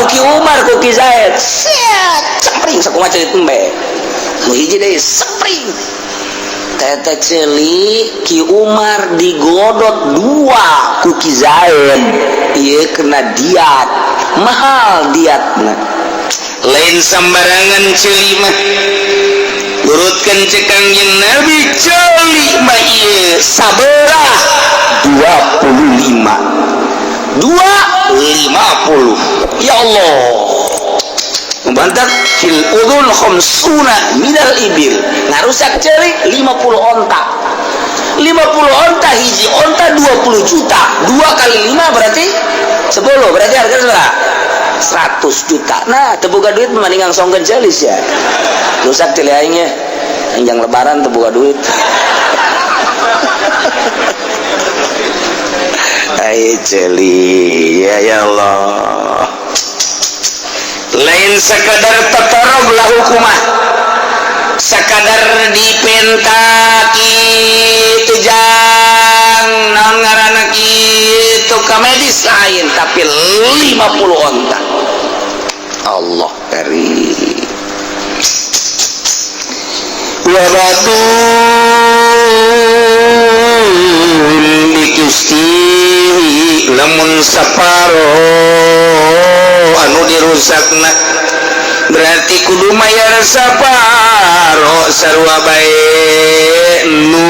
Ki Umar ku Ki Zaid sepring sakumaha cerit embe nu hiji deui sepring tete ceuli Ki Umar digodot 2 ku Ki Zaid ieu kena diat mahal diatna lain sambarangan ceuli mah urutkeun cek Kangjeng Nabi ceuli mah ieu sabelah 250 ya Allah membantak fil udhun khamsuna minal ibil ngarusak ceuli 50 onta hiji onta 20 juta 2 kali 5 berarti 10 berarti harga berapa 100 juta nah terbuka duit mendingan songkeun ceuli ya rusak ceuli aing ya anjang lebaran terbuka duit ai ceuli ya Allah lain sekadar tatarog lah hukumah sekadar dipentak itu jang naon ngaranna kitu ka medis lain tapi 50 onta Allah karim wa batun dikusti lamun saparo anu dirusakna berarti kudu mayar saparo sarua bae nu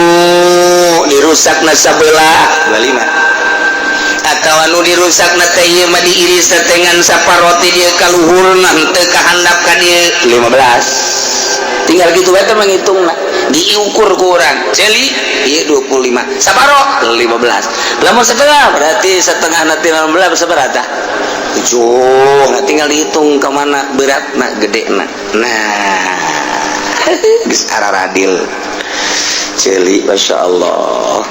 dirusakna sabelah 25 atau anu dirusakna teh ieu mah diiris dengan saparo teh dieu kaluhurna teu kahandap ka dieu 15 tinggal gitu bae teh mangitungna diukur ku urang ceuli ieu 25 saparo 15 lamun setengah berarti setengah na 15 sabaraha tah 7 nah tinggal dihitung ke mana beratna gedena nah geus araradil ceuli masyaallah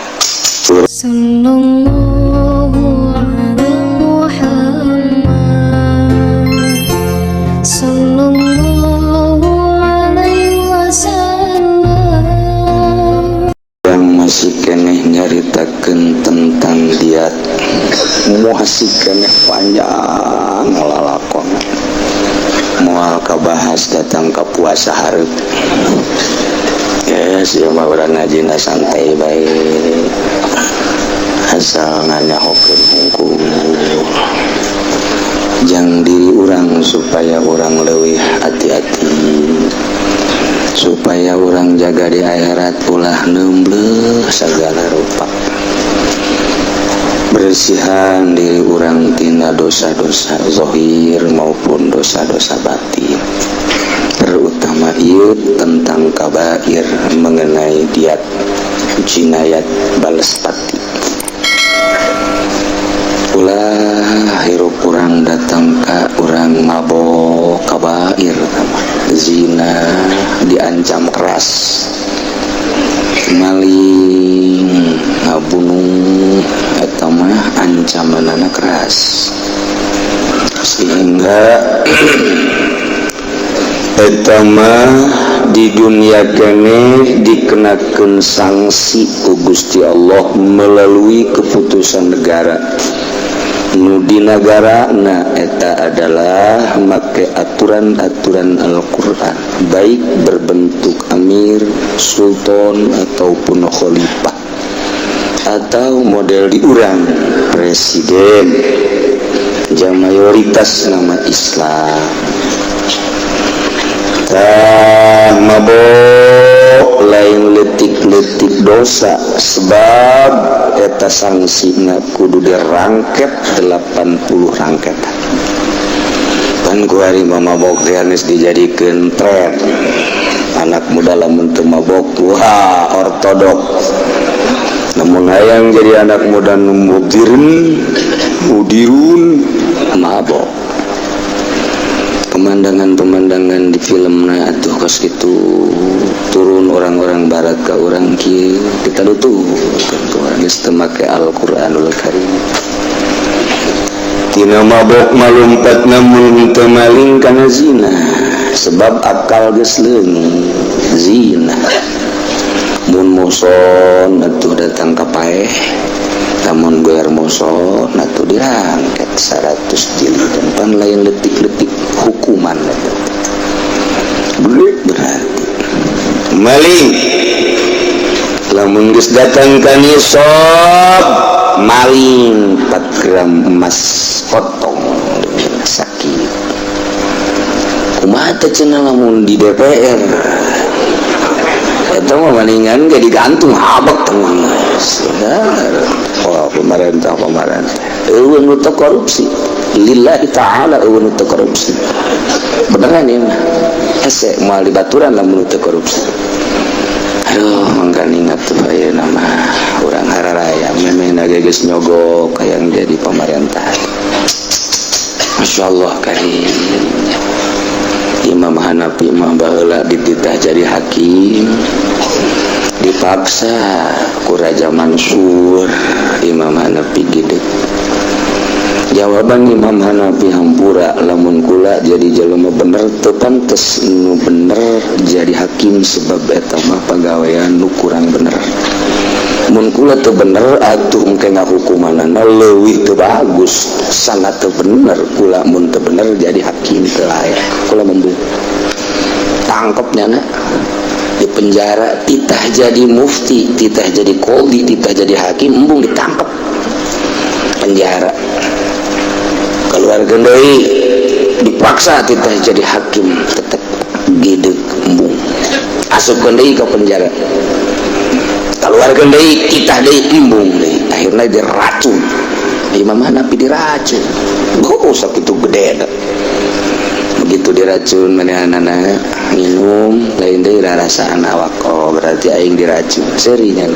sallallahu ala Muhammad sallallahu alaihi wasallam yang masih keneh nyaritakeun tentang diat masih keneh panjang lalakon moal kabahas datang ke puasa hareup ya sieu mah urang ngajina santai bae asal nganyahokeun hungkul jang diri urang supaya urang leuwih hati-hati supaya urang jaga di akhirat ulah neumbleuk sagala rupa bersihan diri urang tina dosa-dosa zahir maupun dosa-dosa batin terutama ieu tentang kabair mengenai diat jinayat balas pati ulah hirup urang datang ka urang mabok kabair zina diancam keras maling ngabunuh eta mah ancamanana keras sehingga eta mah di dunia kene dikenakeun sanksi ku Gusti Allah melalui keputusan negara nu di nagarana eta adalah make aturan-aturan Al-Qur'an baik berbentuk amir, sultan ataupun khalifah atau model diurang presiden yang mayoritas nama Islam mabok lain letik-letik dosa sebab eta sangsina kudu dirangket 80 rangketan kan ku hari mabok reanis dijadikeun tren anak muda lamun teu mabok wah ortodok namun hayang jadi anak muda nu mudirun mabok pemandangan-pemandangan di filmna atuh kos kitu turun orang-orang barat ke orang kieu kita dutu geus teu make Al-Qur'anul Karim tina mabok malumpat namun teu maling kana zina sebab akal geus leungit zina mun moson atuh datang ka paeh lamun goer moson atuh dirangket 100 jilid dan pan lain letik-letik hukuman berarti maling lamun geus datang ka nisab maling 4 gram emas potong sakit kumaha teh cenah lamun di DPR eta mah malingan ge digantung habak teman saudara. Oh pemerintah eueun nu teu korupsi lillahi ta'ala eueun nu teu korupsi beneran ieu mah hese moal dibaturan lamun teu korupsi. Aduh mangga ingat tuh ayeuna mah urang hararaya memehna geus nyogok hayang jadi pemerintah. Masyaallah karim. Imam Hanafi mah baheula dititah jadi hakim dipaksa ku Raja Mansur. Imam Hanafi gideg jawaban Imam Hanafi hampura lamun kula jadi jelema bener teu pantes nu bener jadi hakim sebab eta mah pagawean nu kurang bener. Mun kula teu bener atuh engke ngahukumanana leuwih teu bagus sangat teu bener kula mun teu bener jadi hakim teu layak kula membung tangkepnya na di penjara titah jadi mufti titah jadi qadhi titah jadi hakim embung ditangkep penjara keluarga deui dipaksa titah jadi hakim tetep gideg embung asupkeun deui ka penjara keluarga deui titah deui embung deui akhirna diracun Imam Hanafi diracun gosok itu gede begitu diracun manehanana minum lain deui rarasaan awak oh berarti aing diracun serinya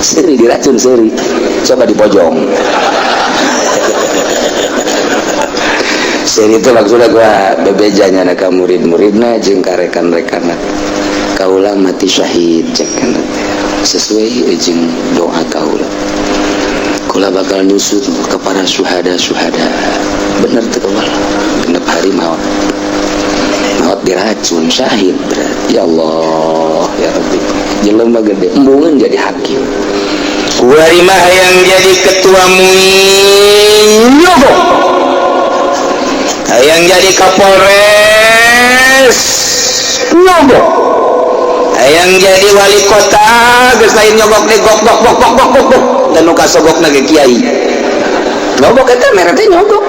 seri diracun seri coba di pojong seri itu maksudnya gua bebejanya ka murid-muridna jeung ka rekan-rekanna kaula mati syahid cek kana sesuai jeung doa kaula kula bakal nyusut ke para syuhada bener teu kaula genep hari maut diracun syahid berarti ya Allah ya Rabbi jelema gede embungeun jadi hakim kuari mah hayang jadi ketua MUI nyogok hayang jadi Kapolres nyogok hayang jadi wali kota geus lain nyogok de gok dan nu kasogokna ge kiai nyogok eta mere teh nyogok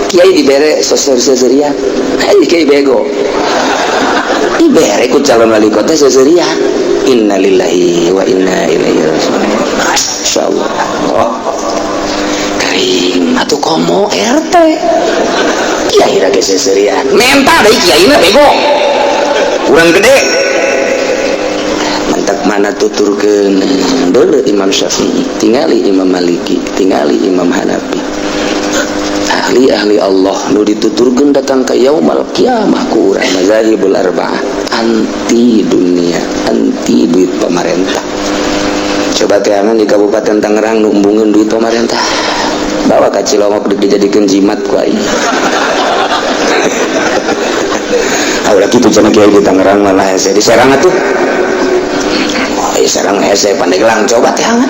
kiai dibere seserian kiai bego dibere ku calon wali kota seserian innalillahi wa inna ilaihi raji'un masyaallah oh karim atuh komo RT kiai ra ge seserian mental deui kiaina bego urang gede mantak mana tuturkeun deuleu Imam Syafi'i tingali Imam Maliki tingali Imam Hanafi ahli Allah nu dituturkeun datang ka yaumul kiamah ku urang mazhabul arba'ah anti dunia anti duit pemerintah coba teangan di Kabupaten Tangerang nu embungeun duit pemerintah bawa ka Cilongok dijadikeun jimat ku aing aura kitu cenah kiai di Tangerang malah hese di Serang atuh Serang hese Pandeglang coba teangan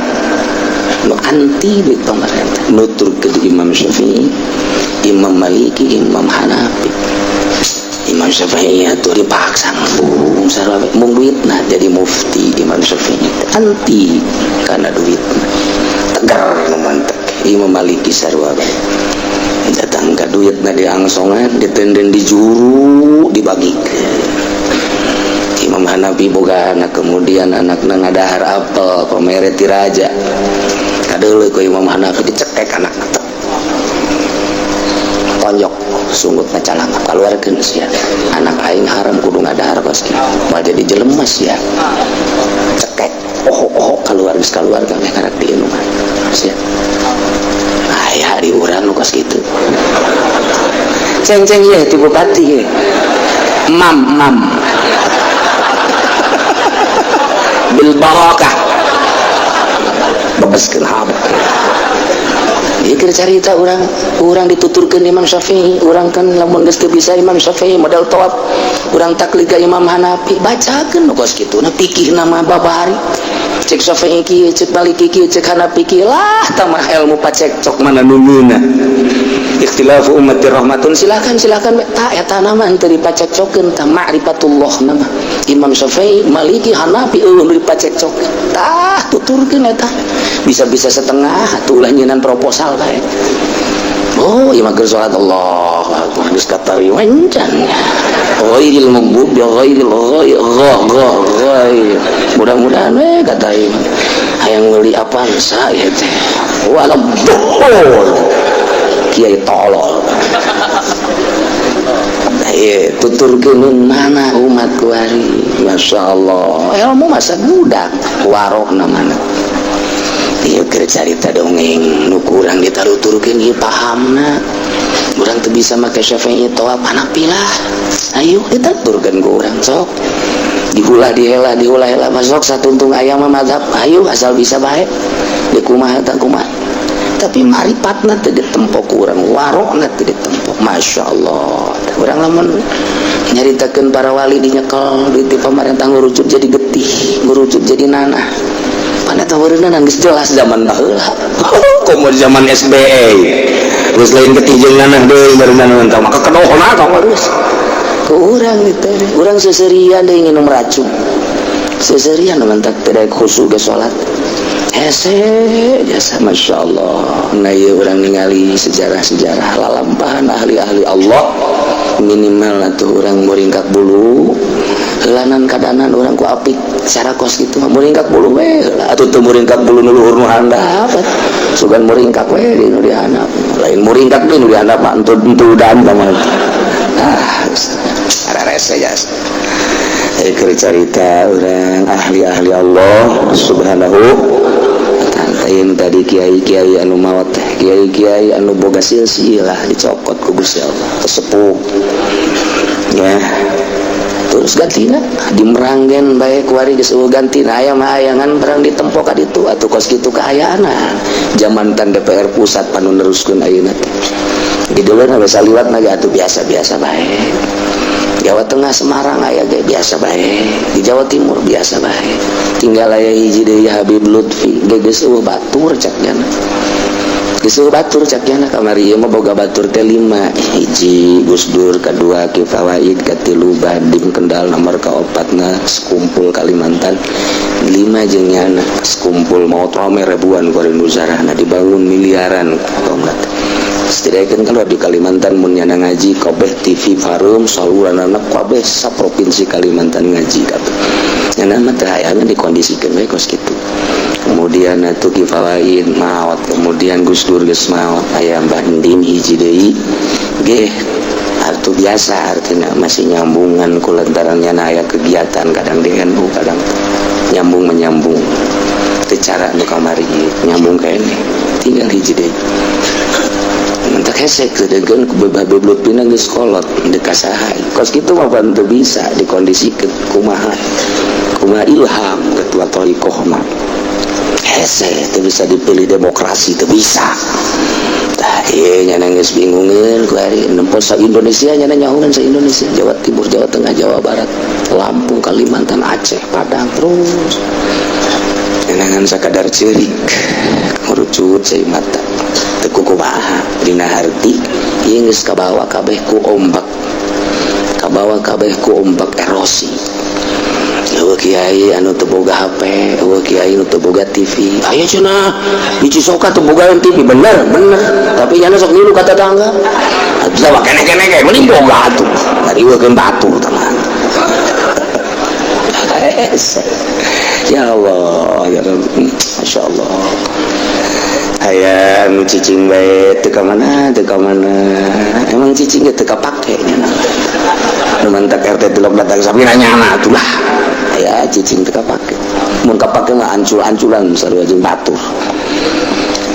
nu anti duit pemerintah nutur ke Imam Syafi'i Imam Maliki Imam Hanafi Imam Syafi'i itu dipaksa mung duitna jadi mufti Imam Syafi'i anti karena duitna tegar mantek Imam Maliki sarua datang ke duitna diangsongan ditenden di juru dibagikeun Imam Hanafi boga anak kemudian anakna ngadahar apel pamere ti raja kadeuleu ku Imam Hanafi dicekek anakna tonjok sunggut ngacalak keluarkeun sia anak aing haram kudu ngadahar kos kieu mah jadi jelema sia cekek keluarga meh karak di nu mah sia aya di urang nu kos kitu ceng-ceng ieu ti bupati ye mam bil barakah bebaskeun habak ieu carita urang dituturkeun Imam Syafi'i urang kan lamun geus teu bisa Imam Syafi'i modal tawaf urang taklid ka Imam Hanafi bacakeun nu kos kituna fikihna mah babari cek Syafi'i kieu cek Maliki kieu cek Hanafi kieu lah tah mah ilmu pacekcok mana nununa ikhtilafu ummati rahmatun, silakan tak eta nama teu dipacecokeun tah ma'rifatullah nama Imam Syafi'i, Maliki, Hanafi dipacecok tah tuturkeun eta bisa-bisa setengah atuh ulah nyeunaan proposal bae. Oh, ieu mah keur salat Allah Akbar geus katari wancan. Ghairil maghdubi ghairil ghair. Mudah-mudahan we kata ieu hayang meuli apaan saya teh. Walabdul. Kiai tolol. Tuturkeun mana umat kuari. Masya Allah. Ilmu masa budak warok namana. Ieu keur carita dongeng nu kurang ditaruturkeun ieu pahamna. Urang teu bisa make Syafi'i tawaf Hanafilah. Ayo ditaturkeun ku urang sok. Diulah dihela masuk satuntung aya mah mazhab. Ayo asal bisa bae. Di kumaha tah kumaha. Tapi maripatna teu ditempo ku urang, warokna teu ditempo. Masya Allah. Urang lamun nyaritakeun para wali dinyekel di pamarentah ngurucut jadi getih, ngurucut jadi nanah. Paneta weureunna geus jelas zaman baheula. Komo zaman SBE. Geus lain getih jeung nanah deui baruna nu tah maka kedohna tong geus. Ku urang teh, urang seserian deui nginum racun. Seserian mantak teh daek khusyuk ge salat. Hese jasa Masya Allah. Nah ieu urang ningali sejarah-sejarah lalampahan ahli-ahli Allah. Minimal atuh urang muringkak bulu heulanan kadanan urang ku apik cara kos kitu mah muringkak bulu we atuh teu muringkak bulu nu luhur nu handap sugan muringkak we di nu dihandap lain muringkak di nu dihandap mah entud-entudan mah ada rese jas keur carita urang ahli-ahli Allah subhanahu yang tadi kiai-kiai anu maot kiai-kiai anu boga silsilah dicokot ku Gusti Allah sesepuh ya terus gantina dimeranggen bae kuari geus gantina aya mah ayangan barang ditempo ka ditu atuh kos kitu kaayaana zaman tan DPR pusat panu neruskeun ayeuna teh di deuleurna we saliwatna ge atuh biasa-biasa bae. Jawa Tengah Semarang aya ge biasa bae, di Jawa Timur biasa bae. Tinggal aya hiji deui Habib Lutfi geus eueuh batur cakna. Geus eueuh batur cakna kamari ieu mah boga batur teh 5. Hiji Gus Dur, kadua Ki Fawaid, katilu Badim Kendal, nomor kaopatna sekumpul Kalimantan. 5 jeung nyana sekumpul maot rame ribuan ku nuzarahna dibangun miliaran tonggat. Setidaknya kalau di Kalimantan mun nyana ngaji kabeh TV Farum saluranna kabeh sa provinsi Kalimantan ngaji atuh. Nyana mah teh hayangna dikondisikeun we kos kitu. Kemudian atuh Ki Fawaid maot, kemudian Gus Dur geus maot, aya Mbah Ndin hiji deui ge atuh biasa artinya masih nyambungan ku lantaran nyana aya kegiatan kadang di NU kadang nyambung menyambung. Teu cara nu kamari nyambung kaene tinggal hiji deui. Mentak hesek sedegan kubebab pina geus kolot dekasahan kos kitu mah teu bisa dikondisikeun kumaha ilham ketua thariqah mah hese teu bisa dipilih demokrasi teu bisa tah ieu nyana geus bingungeun ku ari nempo sa Indonesia nyana nyahunan sa Indonesia Jawa Timur Jawa Tengah Jawa Barat Lampung Kalimantan Aceh Padang terus nyangan sakadar ceurik ngurucut cai mata teu kumaha dina harti ieu geus kabawa kabeh ku ombak erosi. Eueuh kiai anu teu boga HP, eueuh kiai anu teu boga TV. Aya cenah hiji soka teu boga TV bener, tapi nya sok nilu ka tetangga. Atuh mah kene-kene ge mending boga atuh. Ngariweukeun batur tah mah. Ya Allah, ya Rabbi, Masya Allah. Aya anu cicing bae teu ka mana emang cicing ge teu kapake nya nu mantak RT telok datang sapi nanyana atuh lah aya cicing teu kapake mun kapake mah ancul-anculan sarua jeung batur.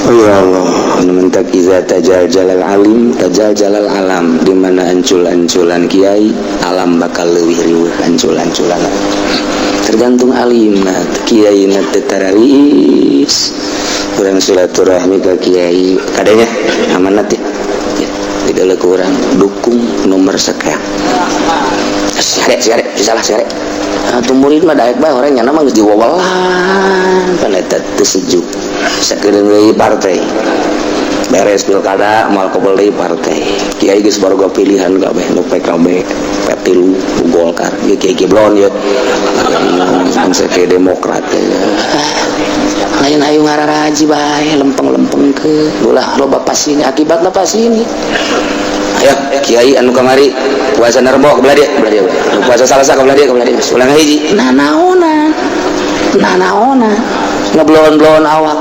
Oh ya Allah, nu mantak iza tajaljalal alim tajaljalal alam, di mana ancul-anculan kiai alam bakal leuwih riweuh ancul-anculan. Tergantung alimna kiai na teu tararis kurang silaturahmi ke kiai kadanya amanat ya tidak kurang dukung nomor sekian siare atuh murid mah daek bae orang nyana mah geus diwawalan pan eta teu sejuk sakedeung deui partai beres pilkada mal kebel deui partai kiai geus boga pilihan kabeh nu PKB P3 Golkar ge kiai blon ye bangsa ke Demokrat lain ayo ngararaji bae lempeng-lempeng ke ulah loba pasini akibatna pasini ayo kiai anu kamari puasa nerbo kebelah dia puasa salasa kebelah dia ulang hiji nanaona ngeblon-blon awak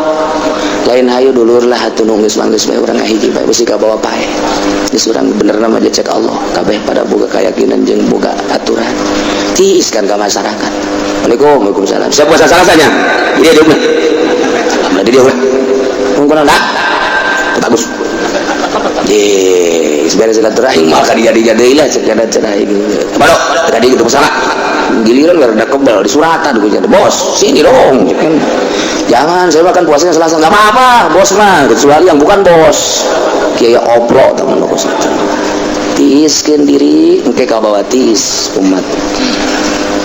lain hayu dulur lah atuh nu geus manggeus bae urang hiji bae bisi ka bawa pae geus urang benerna mah cek Allah kabeh pada boga keyakinan jeung boga aturan tiiskan ka masyarakat. Waalaikumsalam. Siap puasa salasanya dia mah berarti dia ulah mungkin ada bagus beres silaturahim maka dia deui lah cek cenah ieu badok tadi gitu masalah giliran rada kebal di suratan gue jadi bos sini dong jangan saya makan puasanya Selasa nggak apa-apa bos mah kecuali yang bukan bos kayak oplo teman lo tiiskeun diri engke ka bawa tiis umat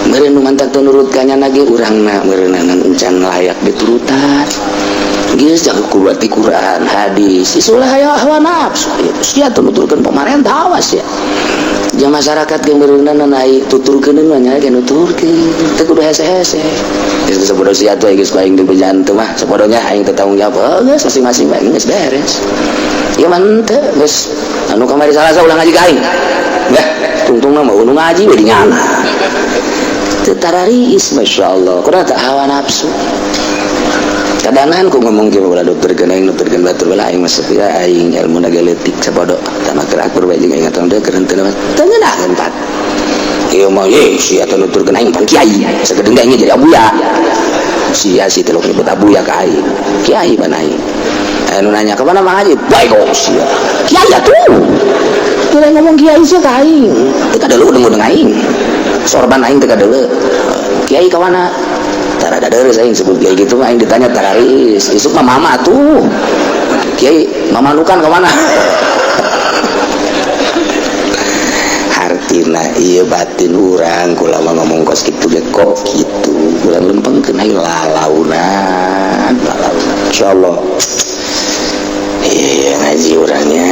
meureun nu mantap nurutkannya lagi urangna meureunangan encan layak diturutan geus jaga kuat di Quran hadis isulah aya hawa nafsu sia teu nuturkeun pamarentah awas ya jeung masyarakat ge meureunana naik tuturkeun nya ge nuturkeun teu kudu hese-hese geus sabodo sia atuh geus ku aing dipejaan teu mah sabodonya aing teu tanggung jawab geus masing-masing bae geus beres ieu mah teu geus anu kamari salasa ulang ngaji ka aing ya tungtungna mah nu ngaji we di nyana teu tarariis masyaallah kudu teu hawa nafsu kadangan ku ngomong ke bola dokter geunang nuturkeun batur bala aing masuk ya aing ilmu nagaletik sabodo tanah gerak berbae jeung aing ngatong teu keureun teu ngeunaheun pat ieu mah ye sia teh nuturkeun aing pan kiai sagedeung aing jadi abuya sia si teh nyebut abuya ka aing kiai pan aing anu nanya ka mana mah ngaji bae kok sia kiai atuh teu ngomong kiai sia ka aing teu kadeuleu deung aing sorban aing teu kadeuleu kiai ka mana cara ada aing sebut kiai gitu mah aing ditanya tararis isuk mah mama tuh kiai mama nukan ke mana hartina ieu batin urang kula mah ngomong kos kitu ge kok kitu urang lempengkeun aing lalaunan insyaallah ngaji urangnya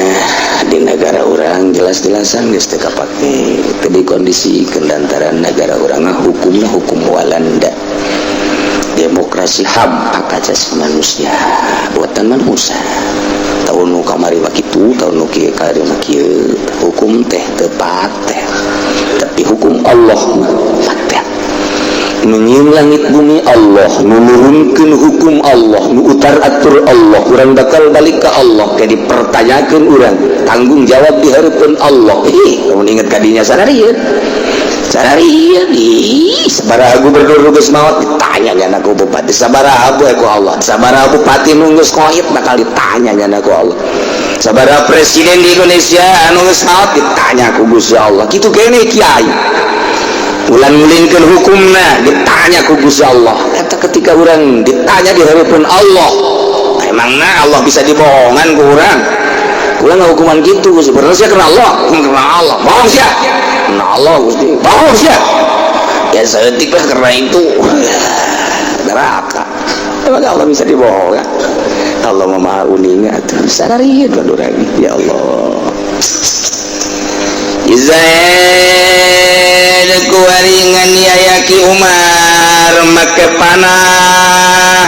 di negara orang jelas-jelasan geus teu kapake teu dikondisikeun lantaran negara urang hukumna hukum Walanda demokrasi HAM hak asasi manusia buatan manusia tahun nu kamari mah kitu tahun nu kieu kamari mah kieu hukum teh teu pateh tapi hukum Allah mah pateh nu nyieun langit bumi Allah nu nurunkeun hukum Allah nu utar atur Allah urang bakal balik ka Allah ke dipertanyakeun urang tanggung jawab di hareupeun Allah lamun inget ka dinya sadarieu sabaraha gubernur geus maot ditanya nya ku bupati sabaraha ku Allah sabaraha bupati nu geus koit bakal ditanya nya ku Allah sabaraha presiden di Indonesia anu geus maot ditanya ku Gusti Allah kitu kene kiai ulan ngulingkeun hukumna ditanya ku Gusti Allah eta ketika urang ditanya di hareupeun Allah emangna Allah bisa dibohongan ku urang ulah hukuman gitu Gusti bener sia karena Allah bohong sia nah Allah Gusti bohong sia ya seetik lah karena itu neraka emang Allah bisa dibohongan Allah mah maha uninga atuh sadarieu urang ya Allah Izaid kuaringan yayaki Umar make panah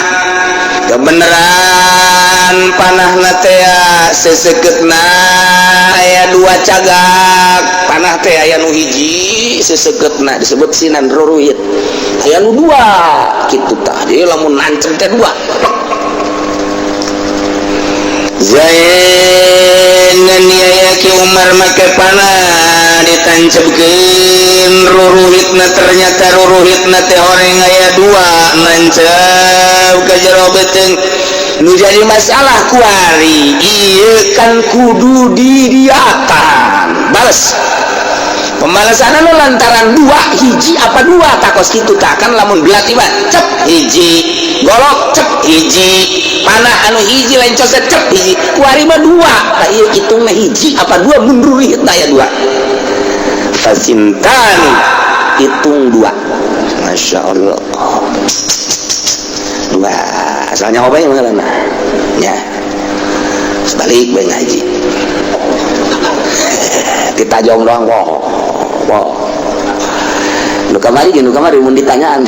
kebenaran panahna teh seseukeutna aya dua cagak panah teh aya nu hiji seseukeutna disebut sinan ruruhit aya nu dua kitu tah jadi lamun nancep teh dua Zain yayaki Umar make panah ditancepkeun ruruhitna ternyata ruruhitna teh horeng aya dua nancep ka jero beuteung nu jadi masalah kuari ieu kan kudu didiatan bales pembalasan anu lantaran dua hiji apa dua takos kitu tah kan lamun belati mah cep hiji golok cep hiji panah anu hiji lain coset cep hiji kuari mah dua tah ieu hitungna hiji apa dua mundur hitna aya dua fasintan hitung dua Masya Allah dua asalnya apa yang mengalana ya balik bae ngaji kita jong doang nu kamari mun ditanyaan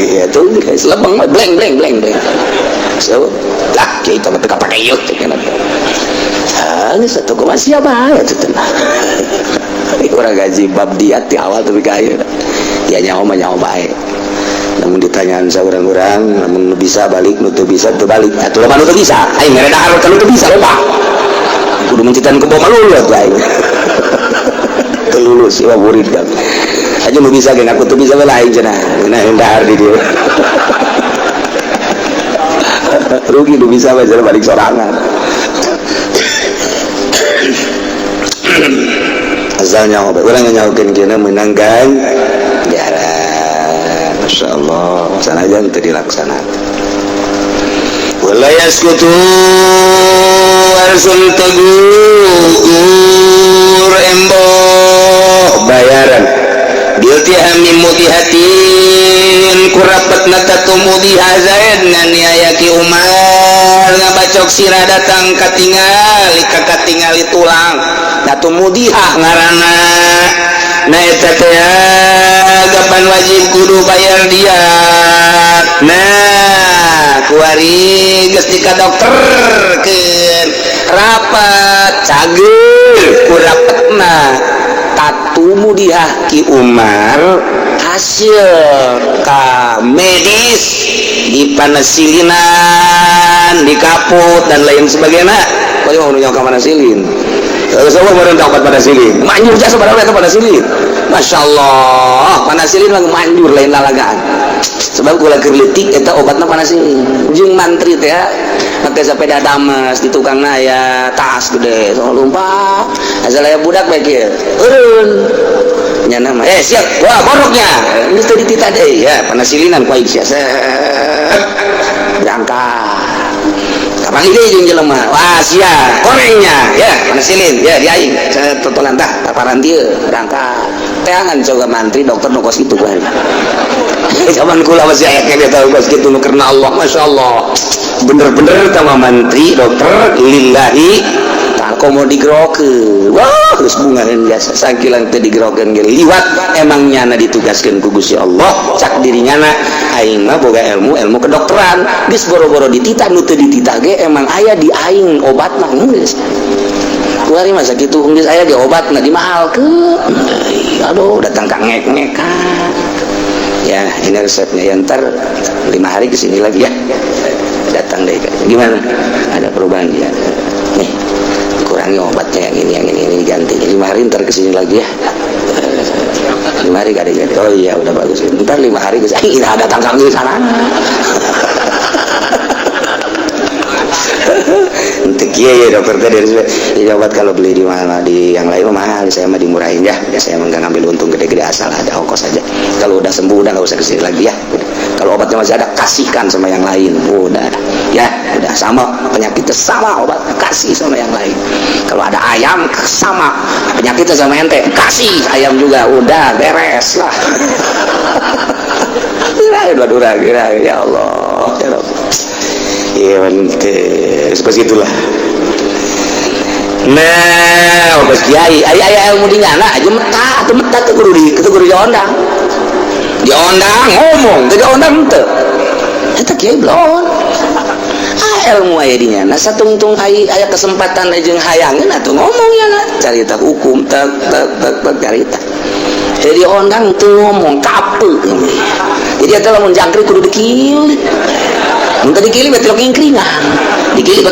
ya tuh selebeng bleng so lah kita teu kapake ieu cenah geus satu koma siapa ya teh urang gaji bab diat di awal tapi kaya ya nyawa bae namun ditanyaan saurang-urang namun bisa balik nu teu bisa teu balik atuh mah nu teu bisa aing ngeredahar kalau teu bisa loba kudu mencitan kebo malulus bae teu lulus ieu murid kan aja nu bisa geus aku teu bisa lain cenah ngeundahar di dieu rugi nu bisa bae balik sorangan asal nyawa bae urang nyawakeun kieu menangkan jarak masyaallah sanajan teu dilaksanakan wala yaskutu arsul tegur emboh bayaran bilti hamim mudihatin kurapatna tatu mudiha zaid nganiayaki Umar ngabacok sira datang katingali tulang tatu mudiha ngaranna na eta teh gapan wajib kudu bayar dia nah kuari geus di ka dokterkeun rapat cageul ku rapatna tatu mudiah ki Umar hasil ka medis di panasilinan di kaput dan lain sebagainya kau yang mau ka panasilin semua merendah obat panasilin manjur jasa padahal itu panasilin Masya Allah panasilin lagi manjur lain lalagaan sebab gula kerletik itu obatnya panasilin jeung mantri teh ya pakai sepeda damas di tukang ya tas gede so lumpah asal aya budak bae kieu eureun nya nama siap wah boroknya geus teu ditita deui ya panasilinan ku aing sia berangkat kapan ide jeung jelema wah sia korengnya ya panasilin ya di aing totolan tah paparan dieu berangkat teangan coba mantri dokter nu kos kitu bae zaman kula masih aya kene tahu kos kitu nu karena Allah masyaallah bener-bener sama mantri dokter lillahi tak komo digerokeun wah geus bungaheun biasa sakilang teu digerokeun ge liwat emang nyana ditugaskeun ku Gusti Allah cak dirinyana aing mah boga ilmu kedokteran geus boro-boro ditita nu teu ditita ge emang aya di aing obatna geus kuari masa kitu geus aya di obatna dimahalkeun aduh datang ka ngek-ngekan ya ini resepnya ya ntar 5 hari kesini lagi ya datang deh gimana ada perubahan ya nih kurangi obatnya yang ini ganti 5 hari ntar kesini lagi ya 5 hari gak ada oh iya udah bagus ntar 5 hari kesini ini ada tangkap di sana untuk ya dokter tadi ya obat kalau beli di mana di yang lain mahal saya mah dimurahin ya saya mah nggak ngambil untung gede-gede asal ada ongkos saja kalau udah sembuh udah nggak usah kesini lagi ya kalau obatnya masih ada kasihkan sama yang lain udah ya udah sama penyakitnya sama obat kasih sama yang lain kalau ada ayam sama penyakitnya sama ente kasih ayam juga udah beres lah kira ya Allah ya Rabb iya seperti itulah nah obat kiai ayah ilmu di nyana aja meta tuh guru diondang ngomong tadi ondang ente eta kiai belum ilmu aya di nyana satungtung aya kesempatan jeung hayangin atuh ngomong ya na carita hukum tak carita jadi ondang tuh ngomong kapeu jadi eta lamun jangkrik kudu dikieu muntah dikili betul kingkringan dikili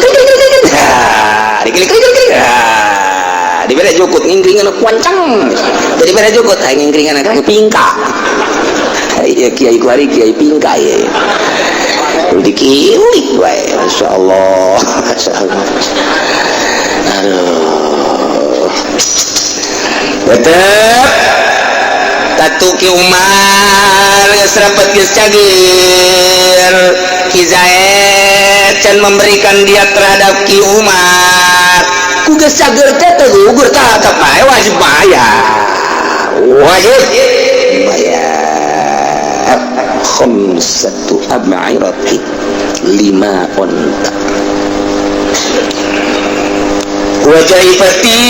dibeda jukut ngingkringan kuancang jadi beda jukut ngingkringan kan pingka iya kiai kuari kiai pingka ya dikili wae masyaallah aduh tetep tatu ki Umar serapat geus cagir Ki Zaid can memberikan dia terhadap Ki Umar ku geus cagir teh teu gugur tah tetep bae wajib bayar khamsatu ab'irati 5 onta wajaipatin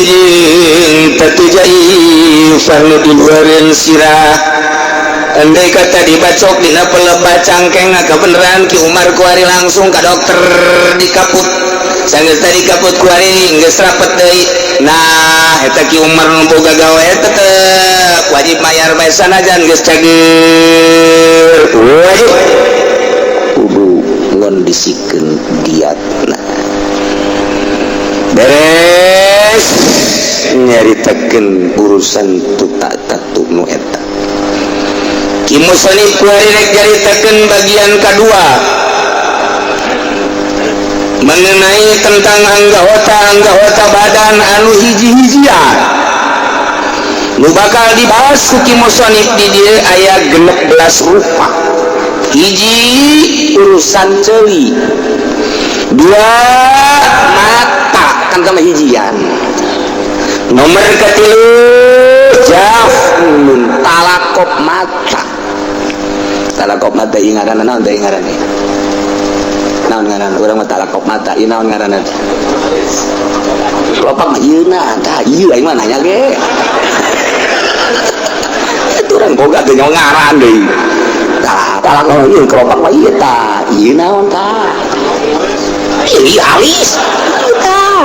jeung tatu jaifah nu di luareun sirah andai kata dibacok dina pelebah cangkeng kabeneran Ki Umar kuari langsung ka dokter dikaput sanggeus tadi kaput kuari geus rapet deui nah eta Ki Umar nu boga gawe tetep wajib mayar bae sanajan geus cager wajib kudu ngondisikeun diatna beres nyaritakeun urusan tuta tatu nu eta Ki musannif kuari rek nyaritakeun bagian kadua mengenai tentang anggota badan anu hiji-hijian nu bakal dibahas ku Ki musannif di dieu aya 16 rupa hiji urusan ceuli dua mata kan sama hijian nomor ketilu jafnun talakop mata ieu ngaranna naon teh ngaranna naon ngaranna urang mah talakop mata ieu naon ngaranna kelopak mah ieuna tah ieu aing mah nanya ge eta urang boga teh nyawa ngaran deui tah talakop ieu kelopak mah ieu tah ieu naon tah ieu alis tah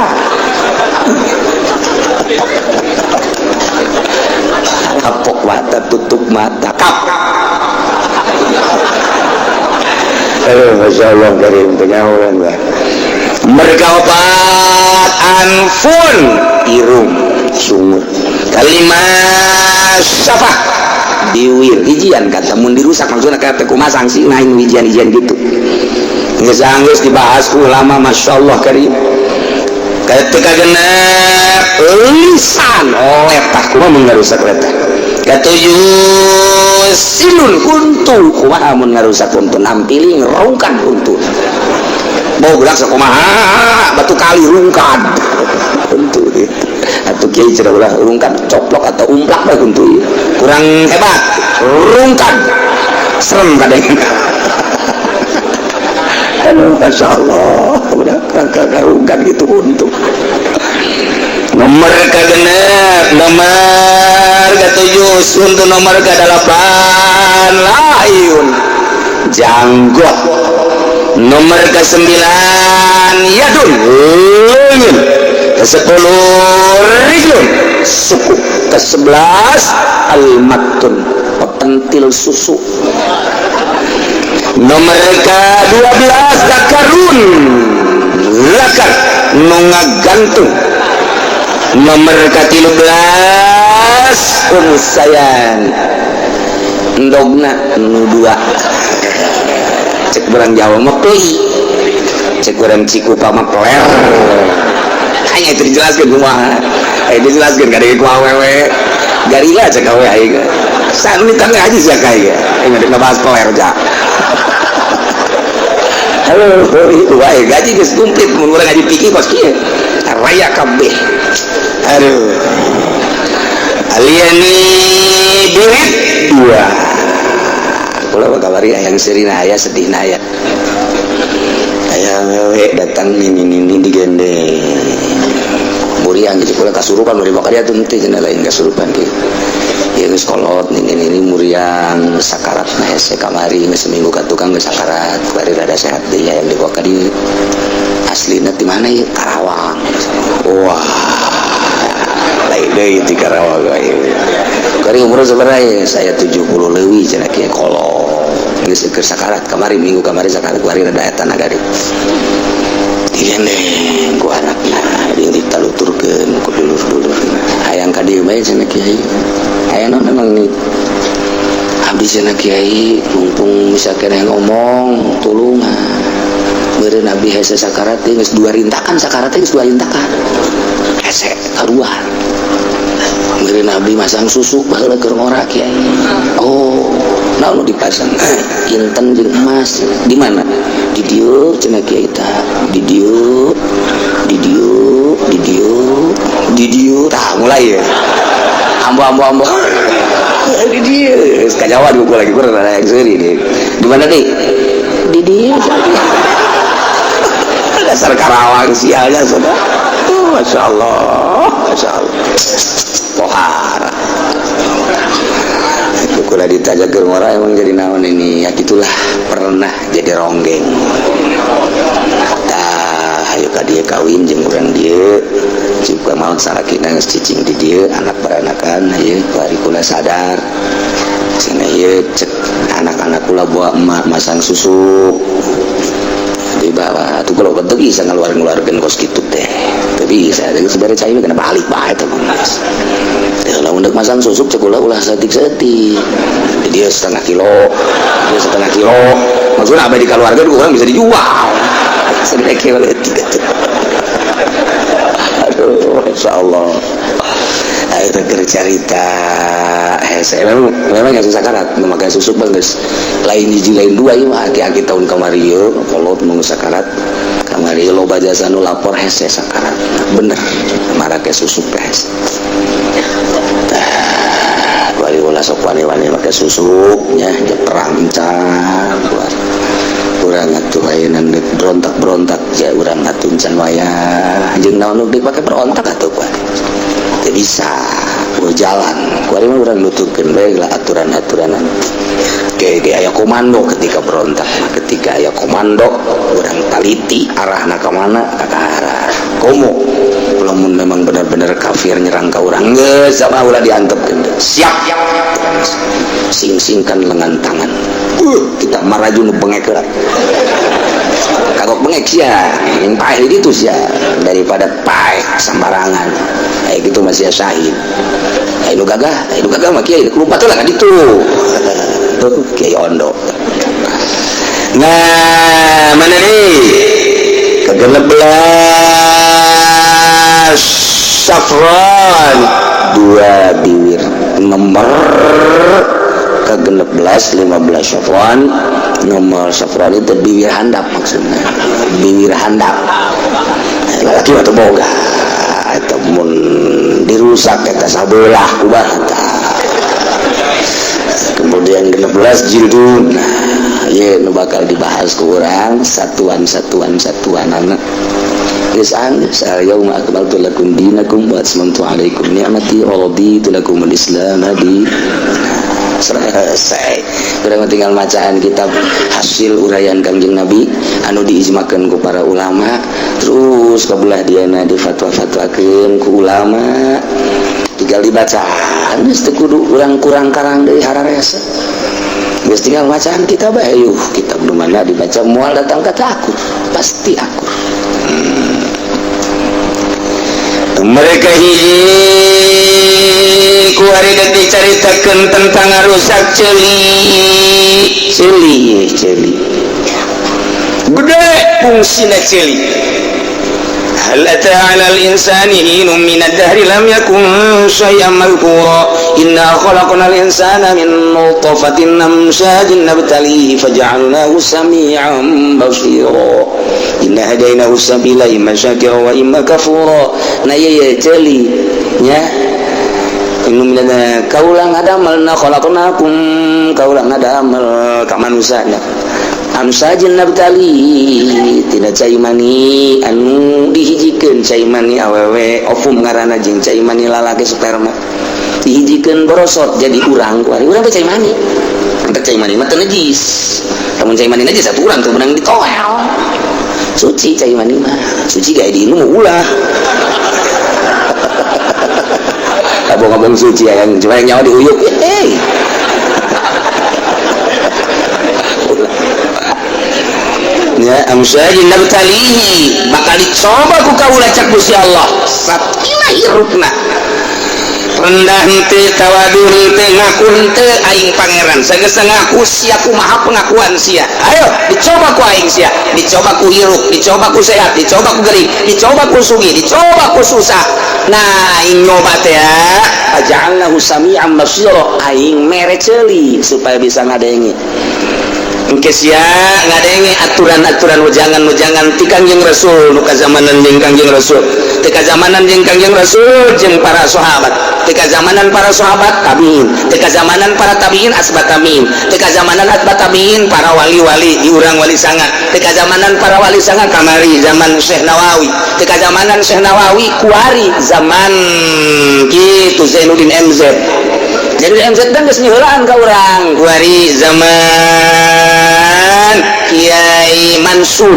kapok mata tutup mata kap Masya Allah karim penyahuran mergaubat anfun irung sumur kalimat syafah diwir hijian kata mun dirusak maksudnya kata kumaha sanksi nain hijian-hijian gitu geus dibahas ulama Masya Allah karim ketika genep lisan eta kumaha mun ngarusak eta katujuh sinun kuntu kumaha mun ngarusak kuntu nampili ngerungkan kuntu mau gerak sakumaha batu kali rungkan kuntu atuh kiai cenah ulah rungkan coplok atau umplak bae kuntu kurang hebat rungkan serem kadang aduh Masya Allah udah rungkan gitu kuntu nomor kagenep nomor ketujuh untuk nomor ke-8 layun janggot nomor ke-9 yadun leungeun ke-10 rijlun suku ke-11 almatun pepentil susu nomor ke-12 zakarun zakar nu ngagantung nomor ke-13 unsayan endogna nu dua cek berang Jawa mah pei cek berang Cikupa mah peler hanya itu dijelaskan kumaha dijelaskan kada ku awewe garila cek awe aing san ni tangga aja sia kae ingat ngebahas peler ja halo itu wae gaji geus komplit mun urang ngaji pikir kos kieu raya kabeh aduh aliani birit dua kula bakabari yang serina aya sedihna aya aya wewe datang ini digende muriang gitu kula kasurupan dari bakari atuh teh cenah lain kasurupan kieu ieu geus kolot ini muriang sakarat na hese kamari geus seminggu ka tukang geus sakarat bari rada sehat deui aya di bakari aslina di mana ya Karawang wah lain deui di Karawang kari umur sabaraha saya 70 leuwih cenah kieu kolot geus keur sakarat kamari minggu kamari sakarat bari rada eta nagari digende ku anakna jeung ditaluturkeun ku dulur-dulurna hayang ka dieu bae cenah kiai aya naon emang ni abdi cenah kiai mumpung bisa keneh ngomong tulungan beureun abdi hese sakarat teh geus 2 rintakan sakarat teh geus 2 rintakan hese kaduan beureun abdi masang susu baheula keur ngora kiai oh naon nu dipasang inten jeung emas di mana di dieu cenah kiai tah di dieu tah mulai ya ambo di dieu geus kajawan ku lagi kurang ada yang seuri di mana deui di dieu dasar Karawang sialnya saudara. Masya Allah, Masya Allah. Pohara. Kula ditanya ke orang emang jadi naon ini, ya gitulah pernah jadi ronggeng. Ayo ka dia kawin jeung urang dia, juga mau sarakina geus cicing di dia, anak beranakan, ya bari kula sadar. Cenah ieu cek anak-anak kula bawa emak masang susu. Dibawa tuh kalau bentuk bisa ngeluarin kos gitu teh, tapi bisa sebenarnya cai kena balik bae teh mas. Kalau untuk masang susuk cekula ulah setik dia setengah kilo, maksudnya apa di keluarga orang bisa dijual setengah kilo. Aduh, Masya Allah. Akhirnya cerita saya memang yang sakarat memakai susuk bagus lain hiji lain dua ini mah aki-aki tahun kemarin kalau mau sakarat kemarin lo bajasa nu lapor hese sakarat bener marake susuk hese bari ulah sok wani-wani make susuknya perang encan keluar urang atuh ayeuna berontak-berontak ja urang atuh encan wayah jeung naon nu dipake berontak atuh kuat teu bisa berjalan kuari mah urang nuturkeun bae lah aturan-aturanan ge aya komando ketika berontak ketika aya komando urang taliti arahna ka mana ka arah komo lamun memang benar-benar kafir nyerang ka urang geus sama ulah diantepkeun siap sing-singkan lengan tangan kita maraju nu bengek lah kagok bengek sia yang paeh gitu sia daripada paeh sembarangan kayak gitu masih syahid nu gagah mah kiai lupa tuh lah kan itu tuh kiai ondo. Nah mana nih ke-16 Safran 2 biwir nomor ke-16 15 Safran nomor Safran itu biwir handap maksudnya biwir handap laki atau boga atau mun dirusak kata sabelah kubah kemudian 16 jildun ya nu bakal dibahas ke orang satuan anak geus anggeus yauma akmaltu lakum dinakum wa atmamtu alaikum ni'mati wa raditu lakum al-islam di selesai urang tinggal bacaan kitab hasil uraian Kangjeng Nabi anu diijmakeun ku para ulama terus kabelah diana difatwa-fatwakeun ku ulama tinggal dibacaan geus teu kudu urang kurang karang deui hararesa geus tinggal bacaan kitab bae yuh kitab nu mana dibaca moal datang kata aku pasti aku mereka hiji ku hari detik dicaritakeun tentang rusak celi gede fungsina celi hal ata 'alal insani hinum minad dahri lam yakun syai'an madhkura inna khalaqnal insana min nutfatin amshajin nabtalihi faj'alnahu sami'an basira inna hadainahu sabila imma syakira wa imma kafura na ya celi nya inu minana kaulang adamal na khalaqnakum kaulang adamal ka manusana amsajin nabtali tidak cai mani anu dihijikeun cai mani awewe ofum ngaranna jeung cai mani lalaki sperma dihijikeun borosot jadi urang kuari urang teh cai mani antek cai mani mah teu najis lamun cai mani najis satu urang teu menang ditoel suci cai mani mah suci gaya di ilmu ulah ngomong suci yang cuma yang nyawa diuyuk ya amsajin nabtalihi bakal dicoba ku kaula cak Gusti Allah satina hirupna rendah henteu tawadhu henteu ngaku henteu aing pangeran sageus ngaku sia kumaha pengakuan sia ayo dicoba ku aing sia dicoba ku hirup dicoba ku sehat dicoba ku gering dicoba ku sugih dicoba ku susah nah aing nyoba teh aja'alnahu sami'an basira aing mere ceuli supaya bisa ngadengi engke sia ngadenge aturan-aturan wejangan ti Kangjeng Rasul nu ka zamanan jeung Kangjeng Rasul teka zamanan jeung Kangjeng Rasul jeung para sahabat, teka zamanan para sahabat tabiin, teka zamanan para tabiin asbat tabiin, teka zamanan asbat tabiin para wali-wali di urang wali sanga, teka zamanan para wali sanga kamari zaman Syekh Nawawi, teka zamanan Syekh Nawawi kuari zaman kitu Zainuddin MZ. Jadi MZ dan geus nyeulaan ka urang kuari zaman Kiai Mansur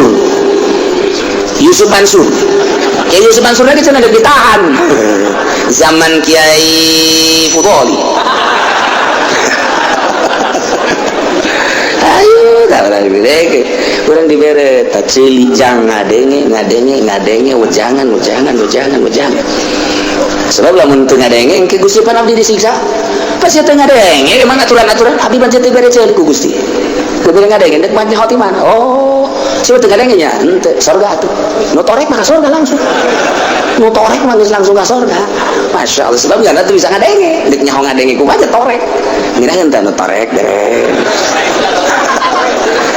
Yusuf Mansur. Kiai Yusuf Mansur lagi cenah ditahan zaman Kiai Fudoli. Ayo tah urang dibere ta ceuli jang ngadenge wejangan. Sebab lamun teu ngadenge engke Gusti pan abdi disiksa. Pas teu ngadenge emang aturan-aturan abdi pancen teu bere ceuli ku Gusti. Teu bere ngadenge dek mah hoti mana? Oh, sieu teu ngadenge nya henteu surga atuh. Nu torek mah ka surga langsung. Nu torek mah geus langsung ka surga. Masyaallah sebab nya teu bisa ngadenge. Dek nyaho ngadenge kumaha torek. Ngirahan teh nu torek deh.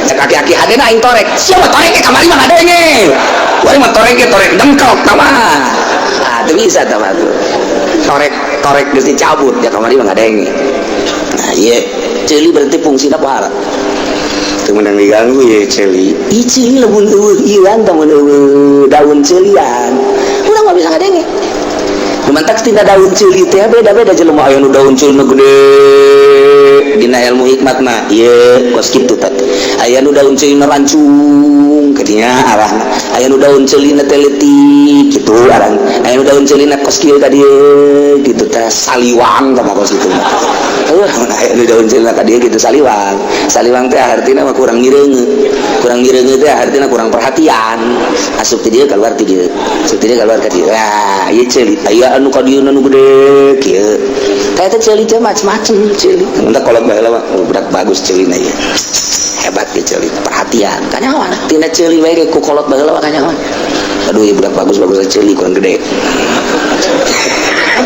Kaki-kaki hadena aing torek. Siapa torek ke kamari mah ngadenge. Wari mah torek dengkok kamar. Teu bisa tah mah torek geus dicabut ya kamari mah ngadenge. Nah ieu ceuli berarti fungsina pohara teu meunang diganggu ye ceuli. Ieu ceuli lamun eueuh ieuan tah mun eueuh daun ceulian urang mah bisa ngadenge. Mantak tina daun ceuli teh beda-beda jelema aya nu daun ceuli nu gede dina ilmu hikmat mah ieu kos kitu tah. Aya nu daun ceuli na rancung kadinya arahna. Aya nu daun ceuli na teh leutik kitu arang. Aya nu daun ceuli na kos kieu ka dieu kitu teh saliwang tah kos kitu mah. Aya nu daun ceuli na ka dieu kitu saliwang. Saliwang teh artina mah kurang mireungeut. Kurang mireungeut teh artina kurang perhatian. Asup ti dieu kaluar ti dieu. Asup ti dieu kaluar ka dieu. Nah, ieu ceuli. Aya anu ka dieu nu gede kieu. Tah eta ceuli teh macem-macem ceuli. Mun kolot baheula mah budak bagus ceulina ieu. Hebat ge ceuli perhatian kanyawan tina ceuli wae ku kolot baheula mah kanyawan. Aduh ieu budak bagus ceuli kurang gede.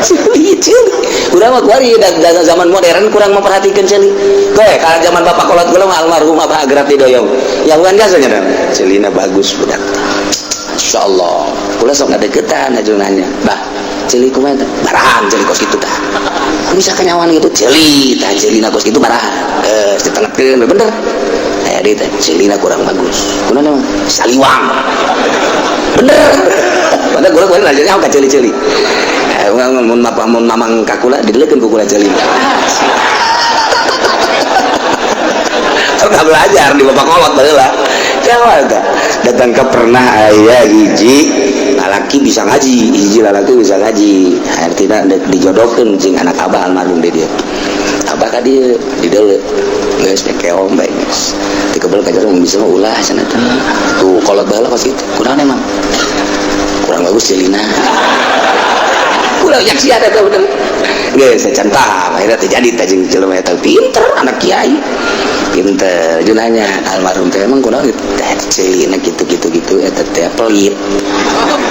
Ceuli urang mah kuari da zaman modern kurang memperhatikan ceuli. Koe ka zaman bapak kolot geuleuh mah almarhum Abah Agrab Tidoyong. Yang bukan gasanya dah. Ceulina bagus budak. Insyaallah. Kula sok ngadeukeutan ajunannya. Bah, ceuli kumaha teh? Barahan ceuli kos kitu tah. Bisa kanyawan gitu ceuli tah ceulina kos kitu barahan. Ditengepkeun bener. Aya deui teh ceulina kurang bagus. Kunaon mah? Saliwang. Bener. Padahal gua nanya ka ceuli-ceuli. Mun mamang kakula didelekeun ku kula ceuli. Sok belajar di bapak kolot baheula. Kawan tah. Datang ke pernah aya hiji lalaki bisa ngaji, hiji lalaki bisa ngaji. Artinya dijodohkeun jeung anak abah almarhum di dieu. Abah ka dieu di deuleu. Geus keong bae geus. Dikebel ka jarum bisa mah ulah cenah teh. Tuh kolot baheula kos kitu. Kunaon emang? Kurang bagus ceulina. Ulah yak sia eta bener. Geus can paham akhirnya terjadi teh jeung jelema eta pinter anak kiai. Pinter junanya almarhum teh emang kunaon teh ceulina gitu eta teh pelit.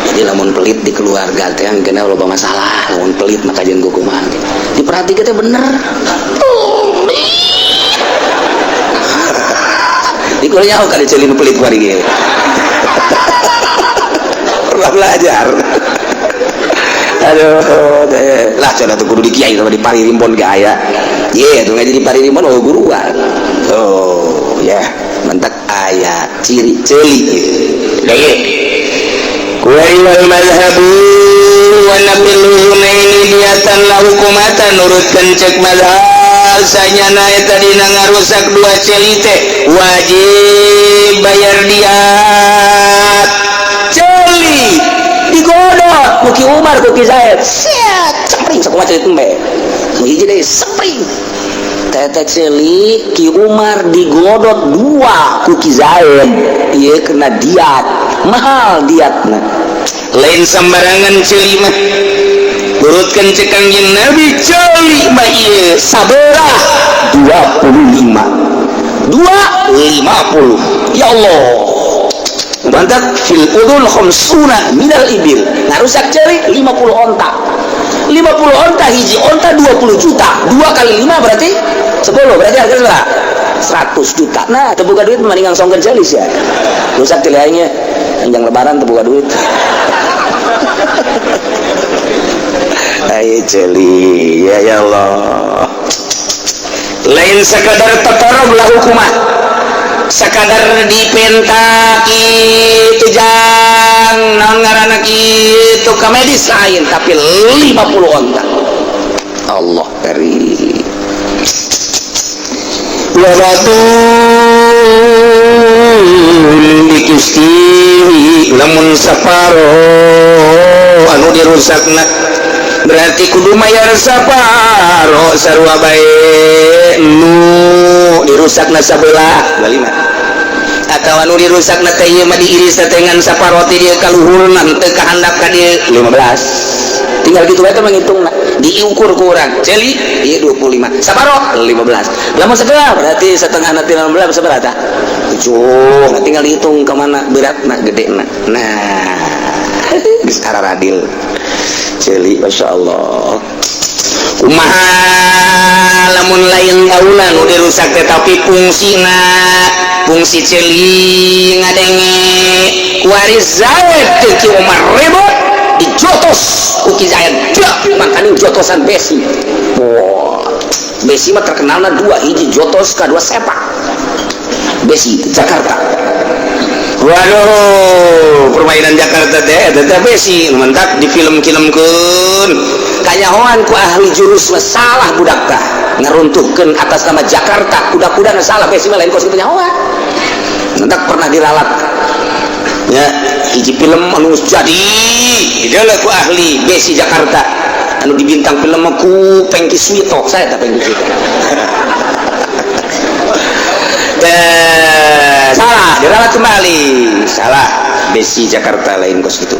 Jadi lamun pelit di keluarga teh engkeuna loba masalah, lamun pelit mah kajian kumaha. Diperhatikeun teh bener. Di kuliah nyaho ka ceuli nu pelit kuari ge. Pernah belajar. Aduh, lah cenah teh kudu di kiai sama di Paririmbon ge aya. Ye, tuh ngaji di Paririmbon oh guruan. Oh, ya, mentak aya ciri ceuli. Dege. Kuai wal mazhabu wa nabilu naini diatan la hukumatan nurutkeun cek mazhab sanyana eta dina ngarusak dua ceuli teh wajib bayar diat. Ceuli digodok Kuki Umar Kuki Zaid siat spring sakumaha ceuli tembe nu hiji deui spring tete ceuli Ki Umar digodot dua Kuki Zaid ieu kena diat mahal diatna lain sembarangan ceuli mah turutkeun cek Kangjeng Nabi ceuli mah ieu sabelah 25 ya Allah bantak fil udul khamsuna minal ibil ngarusak ceuli 50 onta hiji onta 20 juta 2 kali 5 berarti 10 berarti harga berapa 100 juta nah terbuka duit mendingan songkeun ceuli sia rusak ceuli aingnya yang lebaran terbuka duit Ai celi ya Allah lain sekadar tetorog lah hukumah sekadar dipentak itu jang naon ngaranna kitu ka medis lain tapi 50 onta Allah karim wa batul Gusti lamun saparo anu dirusakna berarti kudu mayar saparo sarua bae nu dirusakna sabelah balima atau anu dirusakna teh ieu mah diiris dengan saparo teh dia kaluhurna teu kahandap ka dieu 15 tinggal gitu bae teh menghitungna diukur ku urang celi ieu 25 saparo 15 lamun setengah berarti setengah nanti 16 seberapa 7 nah tinggal dihitung ke mana beratna gedena nah geus araradil celi masyaallah kumaha lamun lain gauna nu dirusak teh tapi fungsina fungsi celi ngadenge kuaris Zaid Ki Umar ribut dijotos Ki Zaid makanya jotosan besi besi mah terkenalna dua hiji jotos kadua sepak besi Jakarta waduh permainan Jakarta teh eta besi mentak di film-filmkeun kanyahoan ku ahli jurus salah budak tah ngaruntuhkeun atas nama Jakarta kuda-kuda salah besi mah lain kos kitu nyahoan mentak pernah diralat ya hiji film anu jadi ideuleuh ku ahli besi Jakarta anu dibintang film ku Pengki Suwito saya teh Pengki Suwito salah diralat kembali salah besi Jakarta lain kos gitu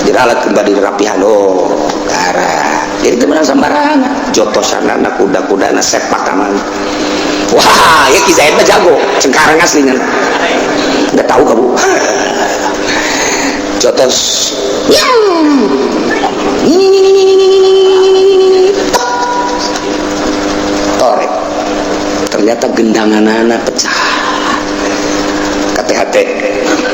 diralat kembali rapihan karena jadi temenan sembarangan jotosan anak kuda-kuda anak sepak aman wah ya Ki Zaid mah jago cengkareng aslinya nggak tahu kamu jotos torek ternyata gendangan anak pecah KTHT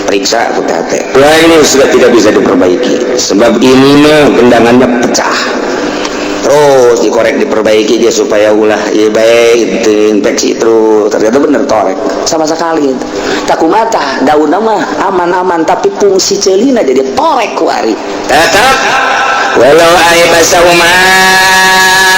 periksa KTHT wah ini sudah tidak bisa diperbaiki sebab ini mah gendangannya pecah terus dikorek diperbaiki dia supaya ulah ya baik infeksi terus ternyata bener torek sama sekali taku mata daun mah aman-aman tapi fungsi celina jadi torek kuari tetap walau aya basa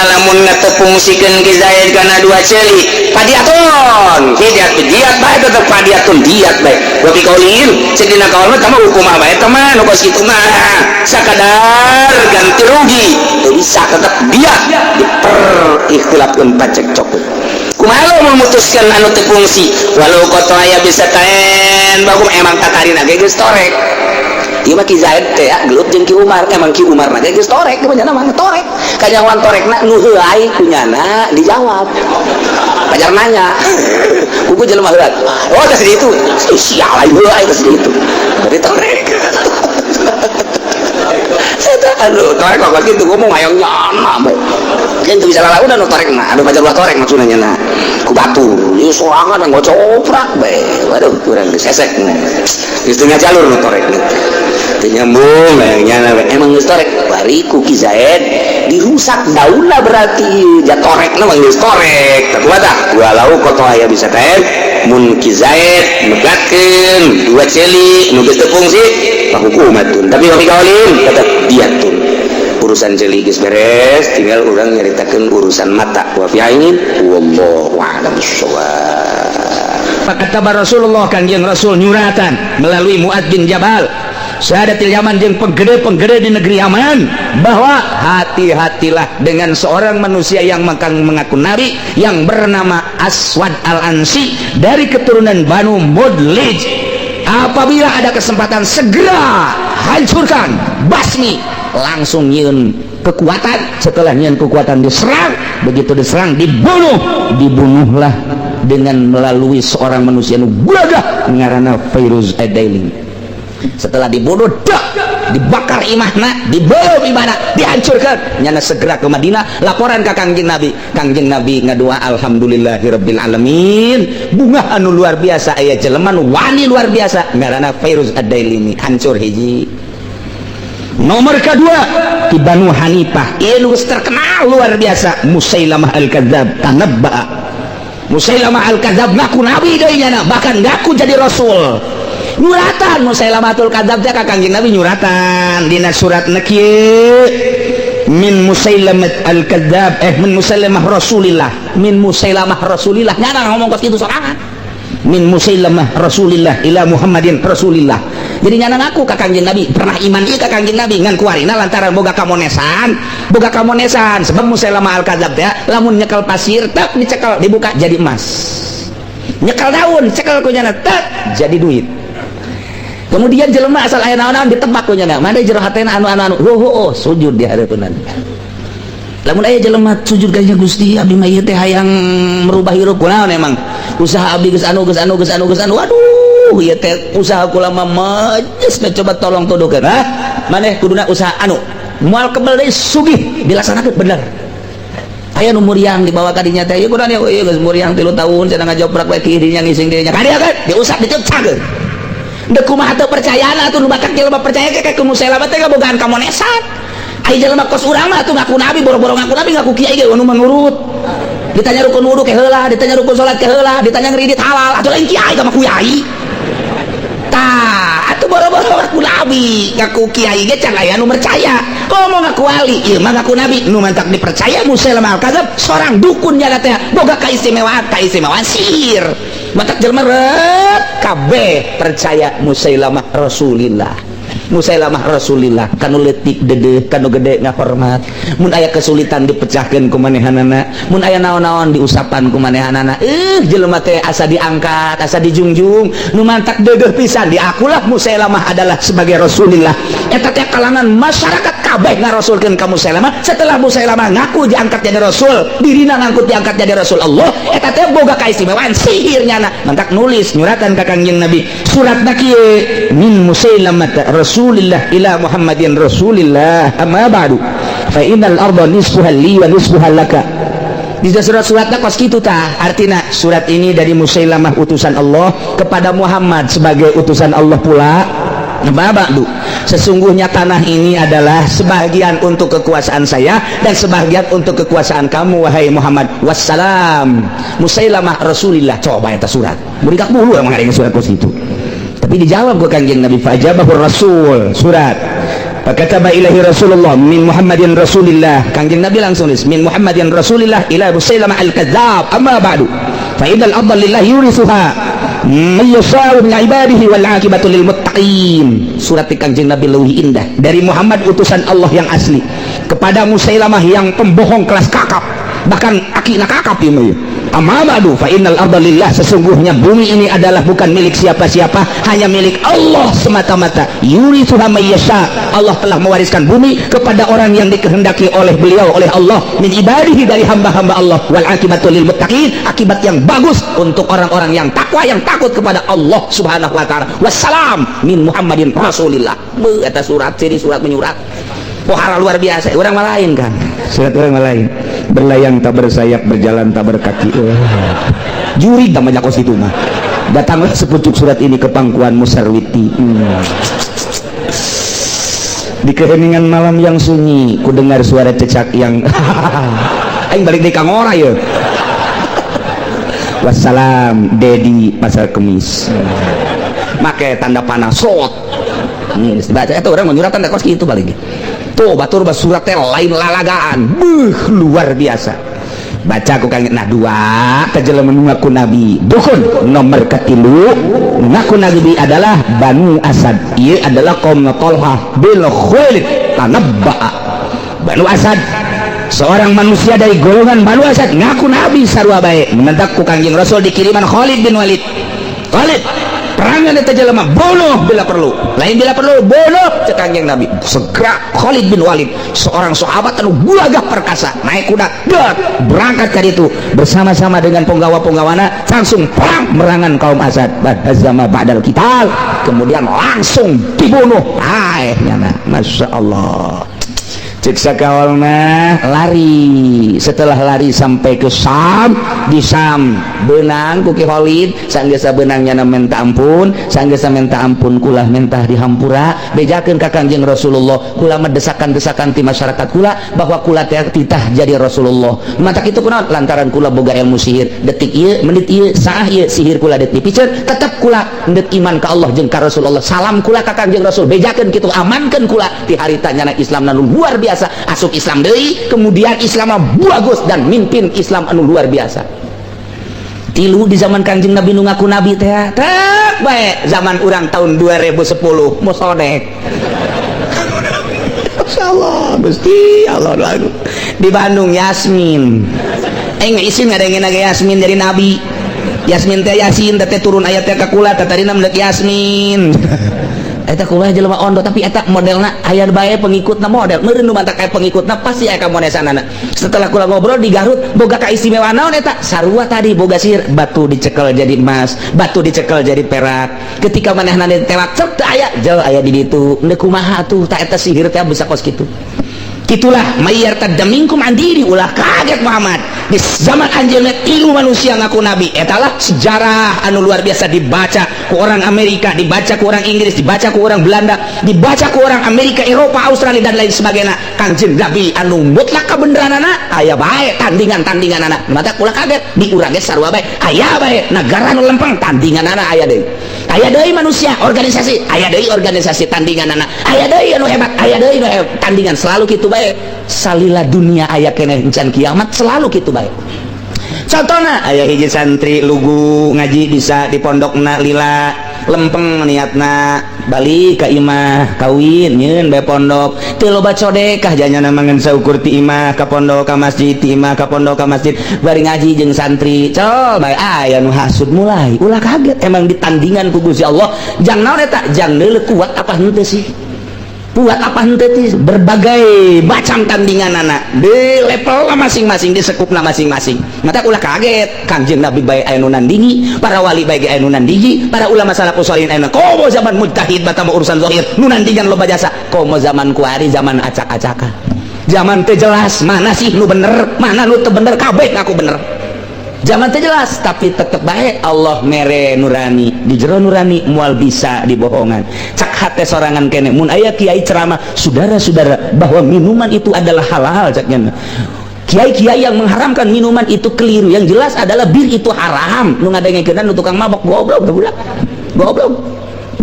lamun ngatepungsikeun Ki Zaid kana dua celi padiaton diat bae tetep padiaton diat bae wa bi qaulin cek dina kaul mah tama hukum bae tama nu kos kitu mah sakadar ganti rugi teu bisa tetep diat diper-ikhtilafkeun pacekcok kumaha memutuskeun anu teu fungsi walau koto aya bisa taen bagum emang tatarina ge geus torek ieu mah Ki Zaid teh gelut jeung Ki Umar emang Ki Umar mah geus torek beunana mah torek kanyawan torekna nu heuai kunyana dijawab pajar nanya kuku jelema heulat oh teh itu sial aing heuai teh itu bari torek eta anu torek kok kitu ngomong hayang nyana mah kan teu bisa lalaun anu torek mah anu pajar ulah torek maksudna nyana ku batu ieu sorangan ngocoprak bae waduh urang disesek geus teu jalur nu torek nyambung layangnya emang geus torek bari ku Ki Zaid dirusak daunna berarti jatorek na mah geus torek teu kumaha walau koto aya bisa teh mun Ki Zaid megatkeun dua celi nu geus teu fungsi hukumatun tapi wa kaulin tetep diatun urusan celi geus beres tinggal urang nyaritakeun urusan mata wa fi ainin wallahu a'lam bissawab kata Rasulullah Kanjeng Rasul nyuratan melalui Mu'adz bin Jabal Syahadatil Yaman jeung penggede-penggede di negeri Yaman bahwa hati-hatilah dengan seorang manusia yang mengaku nabi yang bernama Aswad Al-Ansi dari keturunan Banu Mudlij. Apabila ada kesempatan segera hancurkan, basmi, langsung nyieun kekuatan. Setelah nyieun kekuatan diserang, begitu diserang dibunuhlah dengan melalui seorang manusia nu gagah ngaranna Fairuz Ad-Daili. Setelah dibunuh dibakar imahna, dibawa imahna, dihancurkan, nyana segera ke Madinah laporan ke Kangjeng Nabi ngadua alhamdulillahirabbil alamin bunga anu luar biasa aya jelema nu wani luar biasa ngaranna Fairuz Ad-Daili hancur hiji Nomor kedua di Banu Hanifah ini terkenal luar biasa Musailamah al-Kadzab tanabba. Musailamah al-Kadzab ngaku nabi deui bahkan ngaku jadi rasul. Nyuratan Musailamatul Kadzab teh ka Kangjeng Nabi nyuratan dina suratna kieu min Musailamah al-Kadzab min Musailamah Rasulillah min Musailamah Rasulillah nyana ngomong kos kitu sorangan min Musailamah Rasulillah ila Muhammadin Rasulillah. Jadi nyana ngaku ka Kangjeng Nabi pernah iman ieu ka Kangjeng Nabi ngan kuarina lantaran boga kamonesan sebab Musailamah al-Kadzab teh lamun nyekel pasir tak dicekel dibuka jadi emas, nyekel daun cekel ku nyana tak jadi duit. Kemudian jelema asal aya naon-naon ditebak ku nyana made jero hatena anu sujud di hareupeun. Lamun aya jelema sujud ka Gusti abdi mah ieu teh hayang merubah hirup kunaon emang usaha abdi geus anu waduh ieu teh usaha kula mah majes coba tolong tuduhkeun maneh kuduna usaha anu moal kebel deui sugih dilaksanakeun bener. Aya nu muriang dibawa ka dinya teh ieu kunaon ieu geus muriang 3 tahun cenah ngajoprak bae ki dinya ngising dinya kadia kan diusap dicecagkeun. Dek kumaha teu percayana atuh nu batak jelema percaya ke Musailamah teh bogaan kamonesan. Ai jelema kos urang mah atuh ngaku nabi boro-boro ngaku nabi ngaku kiai ge anu menurut. Ditanya rukun wudu ke heula, ditanya rukun salat ke heula, ditanya ngridit halal, atuh lain kiai ka mah kiai. Tah, atuh boro-boro ngaku nabi, ngaku kiai ge can aya nu percaya. Komo ngaku wali, ieu mah ngaku nabi, nu mantak dipercaya Musailamah al-Kadzab sorang dukun nya teh boga kaistimewaan sihir. Mantak jelema rek kabeh percaya Musailamah Rasulillah. Musailamah Rasulillah kanu leutik dedeh kanu gede ngahormat mun aya kesulitan dipecahkeun ku manehanana mun aya naon-naon diusapan ku manehanana jelema teh asa diangkat asa dijunjung nu mantak deugeuh pisan diakulah Musailamah adalah sebagai Rasulillah eta teh kalangan masyarakat kabeh ngarasulkeun ka Musailamah setelah Musailamah ngaku diangkat jadi rasul dirina ngangkut diangkat jadi rasul Allah eta teh boga kaistimewaan sihirnya mantak nulis nyuratan ka Kangjeng Nabi suratna kieu min Musailamah Rasulillah ila Muhammadin Rasulillah amma ba'du fa innal arda nisfuha li wa nisfuha laka. Di surat-suratna kos kitu tah artina surat ini dari Musailamah utusan Allah kepada Muhammad sebagai utusan Allah pula. Amma ba'du sesungguhnya tanah ini adalah sebagian untuk kekuasaan saya dan sebagian untuk kekuasaan kamu wahai Muhammad wassalam. Musailamah Rasulillah coba eta surat beri kak mulu emang ada surat kos itu tapi dijawab ke Kangjeng Nabi fajabahur rasul surat fakataba ilahi Rasulullah min Muhammadin Rasulillah Kangjeng Nabi langsung tulis min Muhammadin Rasulillah ila Musailamah al-Kadzab amma ba'du fa idal afdal lillahi yurisuha mayyasau min ibadihi wal aqibatu lil muttaqin. Surat Kangjeng Nabi leuwih indah dari Muhammad utusan Allah yang asli kepada Musailamah yang pembohong kelas kakap bahkan akina kakap ieu amma ba'du fa innal arda lillah sesungguhnya bumi ini adalah bukan milik siapa-siapa hanya milik Allah semata-mata yurithuha may yasha. Allah telah mewariskan bumi kepada orang yang dikehendaki oleh beliau oleh Allah min ibadihi dari hamba-hamba Allah wal akibatu lil muttaqin akibat yang bagus untuk orang-orang yang takwa yang takut kepada Allah subhanahu wa ta'ala wassalam min Muhammadin Rasulillah. Eta surat ciri surat menyurat pohara luar biasa orang malain kan surat orang malain berlayang tak bersayap berjalan tak berkaki juri namanya kos itu mah datanglah sepucuk surat ini ke pangkuan Musarwiti di keheningan malam yang sunyi ku dengar suara cecak yang aing balik di kangora ya wassalam Dedi Pasar Kemis make tanda panah slot ini dibaca itu orang menyurat tanda kos itu balik tuh batur surat teh lain lalagaan luar biasa baca ku Kangjeng nah dua kejelema ngaku nabi dukun nomor ketilu ngaku nabi adalah Banu Asad ieu adalah kaum Thalhah bil Khuwailid tanabba. Banu Asad seorang manusia dari golongan Banu Asad ngaku nabi sarua bae menentak ku Kangjeng Rasul dikiriman Khalid bin Walid. Khalid perangan eta jelema bunuh bila perlu lain bila perlu bunuh cek Kangjeng Nabi segera Khalid bin Walid seorang sahabat anu gagah perkasa naik kuda dat berangkat dari itu bersama-sama dengan penggawa-penggawana langsung perang merangan kaum Asad bahazama ba'dal qital kemudian langsung dibunuh akhirnya Masya Allah cek sakawal mah lari. Setelah lari sampai ke Sam, di Sam benang ku Ki Khalid, sanggeus benangnya minta ampun, sanggeus minta ampun kula mentah dihampura bejakeun ka Kangjeng Rasulullah. Kula mah desakan-desakan ti masyarakat kula bahwa kula teh titah jadi Rasulullah. Mata kitu kunaon lantaran kula boga ilmu sihir. Detik ieu menit ieu saah ieu sihir kula deuk dipiceur, tetep kula ndeuk iman ka Allah jeung ka Rasulullah. Salam kula ka Kangjeng Rasul bejakeun kitu amankeun kula ti harita nyana Islam anu luar biasa. Asup Islam deui, kemudian Islam bagus dan mimpin Islam anu luar biasa. Tilu di zaman Kangjeng Nabi nu ngaku nabi teh tak bae zaman urang tahun 2010 mosodek. Masyaallah Gusti Allah lagu di Bandung Yasmin isin ngadengin Yasmin dari Nabi. Yasmin teh Yasin teh turun ayat teh ka kula teh tadi namanya Yasmin. Eta kumaha jelema ondo tapi eta modelna aya bae pengikutna model meureun nu mantap kayak pengikutna pasti aya kamonesanana. Setelah kula ngobrol di Garut boga kaistimewaan naon eta sarua tadi boga sihir batu dicekel jadi emas, batu dicekel jadi perak. Ketika manehna ditewak cek teu aya jauh aya di ditu. Neuk kumaha atuh tah eta sihir teh bisa kos kitu. Itulah mayyar tadamingkum andiri ulah kaget Muhammad di zaman anjeunna tilu manusia ngaku nabi. Etalah sejarah anu luar biasa dibaca ku orang Amerika, dibaca ku orang Inggris, dibaca ku orang Belanda, dibaca ku orang Amerika, Eropa, Australia dan lain sebagainya. Kanjeng Nabi anu mutlak kabeneranana aya bae tandingan-tandinganana. Mata kula kaget di urang ge sarua bae aya bae negara nu lempeng tandinganana aya deui. Aya deui manusia organisasi, aya deui organisasi tandinganana, aya deui anu hebat, aya deui anu hebat tandingan selalu kitu bae. Salila dunia aya keneh encan kiamat selalu kitu bae. Contohna aya hiji santri lugu ngaji bisa di pondokna lila lempeng niatna balik ka imah kawin nyeun bae pondok teu loba codekah janyana mangan saukur ti imah ka pondok ka masjid ti imah ka pondok ka masjid bari ngaji jeung santri col bae aya nu hasud mulai ulah kaget emang ditandingan ku Gusti Allah jang naon eta jang deuleu kuat apa henteu sih buat apa henteu berbagai macam tandingan anak di level masing-masing di sekupna masing-masing. Mata ulah kaget Kanjeng Nabi bae aya nu nandingi, para wali bae aya nu nandingi, para ulama salafus shalihin aya komo zaman mujtahid bata urusan zahir nu nandingan loba jasa komo zaman kuari zaman acak-acakan zaman teu jelas mana sih nu bener mana nu teu bener kabeh ngaku bener zaman teh jelas tapi tetep baik Allah mere nurani di jero nurani mual bisa dibohongan cak hate sorangan kene mun aya kiai ceramah saudara-saudara bahwa minuman itu adalah halal caknya kiai-kiai yang mengharamkan minuman itu keliru yang jelas adalah bir itu haram nu ngadengekeun nu tukang mabok goblok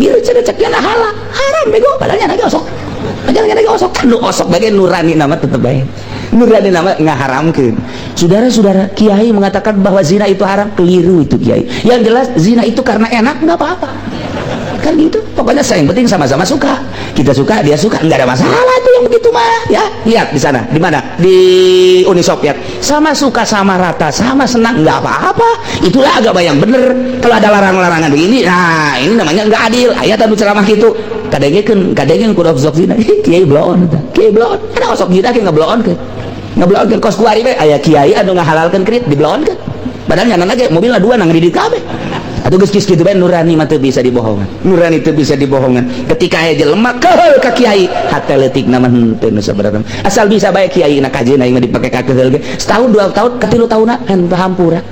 bir cek-ceknya halal haram bego padahal nya osok padahal nya osok nu osok bagian nurani nama tetep baik nurani nama ngaharamkeun. Saudara-saudara, kiai mengatakan bahwa zina itu haram, keliru itu kiai. Yang jelas zina itu karena enak nggak apa-apa. Kan gitu. Pokoknya yang penting sama-sama suka. Kita suka, dia suka, nggak ada masalah itu yang begitu mah. Ya, lihat di sana, di mana? Di Uni Soviet. Sama suka, sama rata, sama senang, nggak apa-apa. Itulah agama yang bener. Kalau ada larang-larangan begini, nah ini namanya nggak adil. Ayat anu ceramah gitu. Kadang-kadang kudu osok zina. Kiai bloon, ada osok zina kayak ngebloon ke. Ngebloon kos kuari be aya kiai anu ngahalalkeun kredit dibloon ke padahal nyanana ge mobilna dua nang ngridit kabeh atuh geus kitu bae nurani mah teu bisa dibohongan nurani teu bisa dibohongan ketika aya jelema keheul ka kiai hate leutikna mah henteu nu sabaraha asal bisa bae kiai na kajeuna aing mah dipake ka keheul ge setahun 2 tahun ka 3 tahunna kan hampura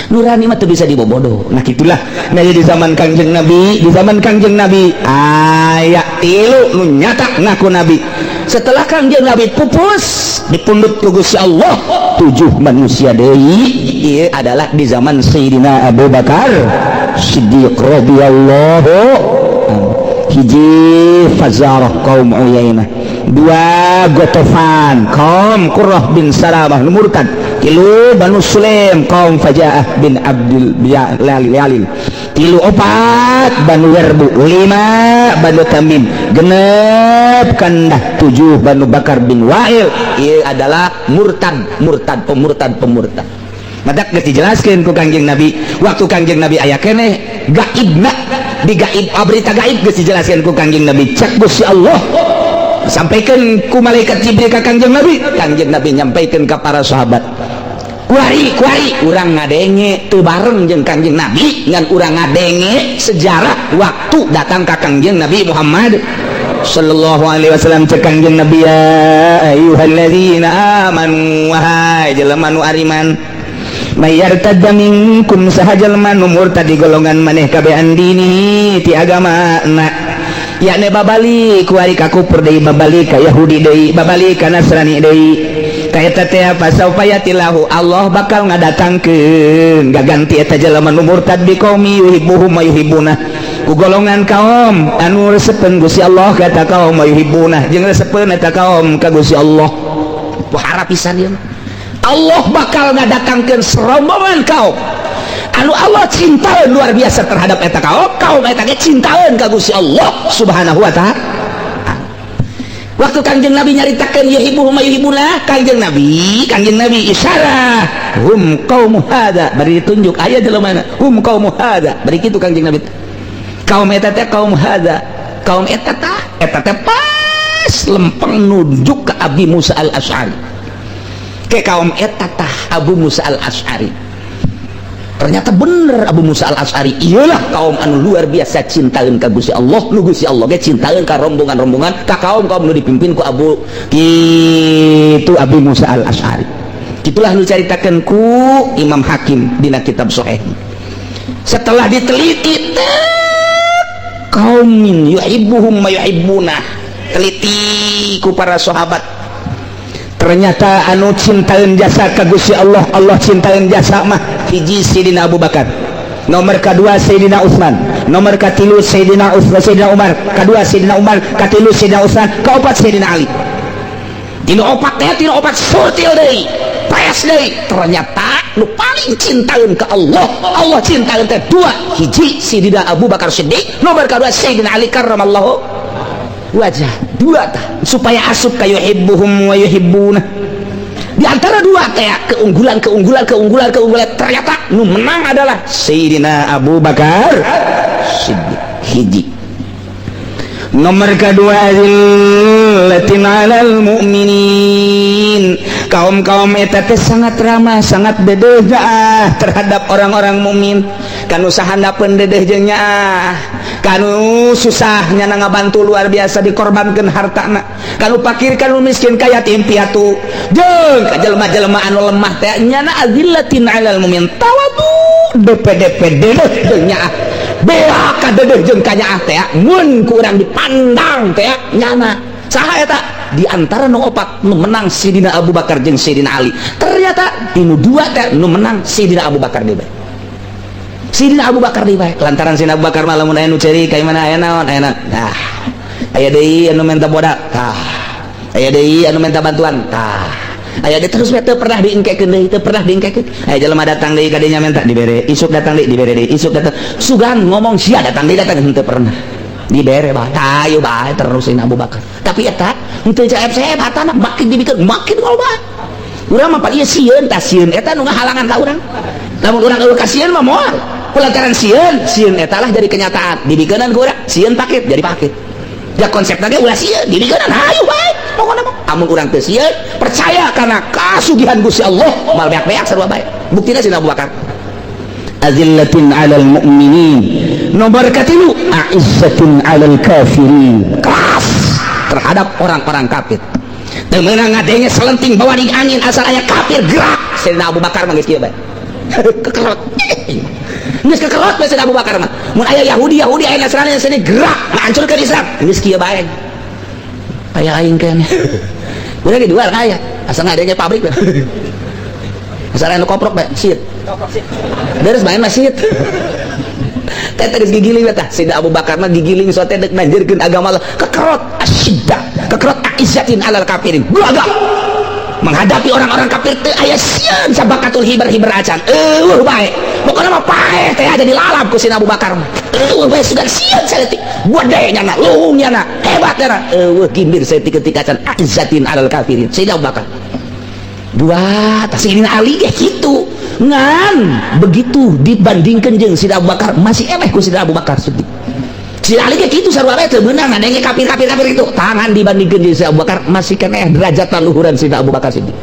nurani mah teu bisa dibobodoh. Nah gitulah nah di zaman Kangjeng Nabi aya tilu nu nyata ngaku nabi. Setelah Kangjeng Nabi pupus dipundut ku Gusti Allah 7 manusia deui ieu adalah di zaman Sayyidina Abu Bakar Siddiq radhiyallahu hiji Fazarah kaum Uyainah 2 Gotofan kaum Qurrah bin Salamah murtad 3 Banu Sulaim kaum Fajaah bin Abdul Yalil 4 Banu Yarbu 5 Banu Tamim 6 kandah 7 Banu Bakar bin Wa'il ieu adalah murtad pemurtad mata geus dijelaskeun ku Kangjeng Nabi waktu Kangjeng Nabi aya keneh gaibna di gaib berita gaib geus dijelaskeun ku Kangjeng Nabi cek Gusti Allah sampaikan ku malaikat Jibril ka Kangjeng Nabi nyampaikan ke para sahabat kuari urang ngadenge teu bareng jeung Kangjeng Nabi ngan urang ngadenge sejarah waktu datang ka Kangjeng Nabi Muhammad sallallahu alaihi wasallam cek Kangjeng Nabi ya ayyuhalladzina amanu wahai jelema nu ariman may yartadda minkum sahajalman murtad di golongan maneh kabeh andini ti agama na yakni babalik ku ari ka kufur deui babalik ka Yahudi deui babalik ka Nasrani deui kaeta teh apa saupayatilahu Allah bakal ngadatangkeun gaganti eta jelema nu murtad bi qaumi yuhibbuhum wa yuhibbuna ku golongan kaum anu resepen Gusti Allah kata kaum yuhibbuna jeung resepen eta kaum ka Gusti Allah harap pisan ieu Allah bakal ngadatangkeun serombongan kaum anu Allah cintaeun luar biasa terhadap eta kaum eta ge cintaeun ka Gusti Allah subhanahu wa ta'ala. Waktu Kangjeng Nabi nyaritakeun yuhibbuhum wa yuhibbuna Kangjeng Nabi isyarah hum qaum hada bari ditunjuk aya jelema hum qaum hada bari kitu Kangjeng Nabi kaum eta teh kaum hada kaum eta teh pas lempeng nunjuk ke Abi Musa al-Asy'ari ke kaum eta tah Abu Musa al-Asy'ari ternyata bener Abu Musa al-Asy'ari iyalah kaum anu luar biasa cintaeun ka Gusti Allah nu Gusti Allah ge cintaeun ka rombongan-rombongan ka kaum nu dipimpin ku Abu kitu Abi Musa al-Asy'ari itulah nu caritakeun ku Imam Hakim dina kitab Sahih setelah diteliti kaumin yuhibbuhum wa yuhibbuna teliti ku para sahabat ternyata anu cintaeun jasa ka Gusti Allah Allah cintaeun jasa mah hiji Sayyidina Abu Bakar nomor kedua Sayyidina Utsman nomor katilu Sayyidina Umar kedua Sayyidina Umar katilu Sayyidina Utsman kaopat Sayyidina Ali dina opat teh dina opat surtil deui paes deui ternyata nu paling cintaeun ka Allah Allah cintaeun teh dua hiji Sayyidina Abu Bakar Siddiq nomor kedua Sayyidina Ali karramallahu wajah dua tah supaya asup ka yuhibbuhum wa yuhibbuna di antara dua teh keunggulan ternyata nu menang adalah Sayyidina Abu Bakar Siddiq hiji nomor kedua zillatin 'alal mu'minin kaum eta teh sangat ramah sangat dedeh terhadap orang-orang mukmin kanu sahandapeun dedeh jeung nyaah kanu susahnya ngabantu luar biasa dikorbankeun hartana kanu fakir kanu miskin ka yatim piatu jeung ka jelema-jelema anu lemah teh nyana azillatin 'alal mu'min tawadu DPDP dedeh jeung nyaah bea ka dedeh jeung ka nyaah teh mun ku urang dipandang teh nyana saha eta di antara nu opat nu menang Sayyidina Abu Bakar jeung Sayyidina Ali ternyata di nu dua teh nu menang Sayyidina Abu Bakar deui Sayyidina Abu Bakar deui bae lantaran Sayyidina Abu Bakar mah lamun aya nu ceurik ka mana aya naon aya nah aya deui anu minta bodak tah aya deui anu minta bantuan tah aya deui terus teu pernah diengkekeun deui teu pernah diengkekeun aya jelema datang deui ka dinya minta dibere isuk datang deui dibere deui isuk datang sugan ngomong sia datang deui datang teu pernah dibere bah tayu bae terus Sayyidina Abu Bakar tapi eta henteu caep-caep hatana makin dibikeun makin loba urang mah padieu sieun tah sieun eta nu ngahalangan ka urang lamun urang eueuh ka sieun mah moal kulantaran sieun eta lah jadi kenyataan dibikeunan ku urang sieun paket jadi paket ya konsepna ge ulah sieun dibikeunan hayu bae pokona mah amun urang teu sieun percaya kana kasugihan Gusti Allah mal beak-beak sarua bae buktina Sayyidina Abu Bakar azillatin 'alal mu'minin nomor katilu a'izzatin 'alal kafirin keras terhadap orang-orang kafir teu meunang ngadenge selenting bawa di angin asal aya kafir gerak Sayyidina Abu Bakar mah geus kieu bae kekerot geus kekerot bae Sayyidina Abu Bakar mah mun aya Yahudi aya Nasrani sini gerak ngahancurkeun Islam geus kieu bae aya aing keneh urang ge dual aya asal ngadenge pabrik bae asal anu koprok bae sit beres main masjid teh geus gigiling tah Sayyidina Abu Bakar mah gigiling sote dek nanjeurkeun agama Allah kekerot asyidda kekerot aizzatin 'alal kafirin gagah menghadapi orang-orang kafir teh aya sieun sabakatul hibar acan eueuh bae pokona mah paeh teh jadi lalap ku Sayyidina Abu Bakar eueuh bae sugan sieun saeutik gede nyana luhung nyana hebat nyana eueuh gimbir saeutik ketika acan aizzatin 'alal kafirin Sayyidina Abu Bakar dua Sayyidina Ali kayak gitu ngan begitu dibandingkan jeung Sayyidina Abu Bakar masih eleh ku Sayyidina Abu Bakar Siddiq Sayyidina Ali kayak gitu sarua bae teu beunang ngadenge kafir itu tangan dibandingkan jeung Sayyidina Abu Bakar masih keneh derajat luhuran Sayyidina Abu Bakar Siddiq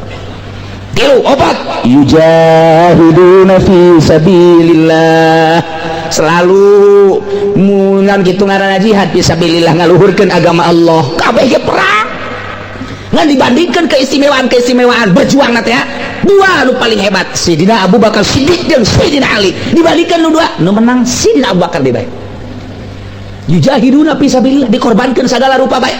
tilu opat yujahiduna fi sabilillah selalu mungan gitu ngaranna jihad fisabilillah ngaluhurkeun agama Allah kabeh ge perang ngan dibandingkan keistimewaan berjuang nanti ya dua nu paling hebat Sidina Abu Bakar Siddiq dan Sidina Ali dibandingkan nu dua nu menang Sidina Abu Bakar dibae yujahiduna fisabilillah dikorbankan segala rupa baik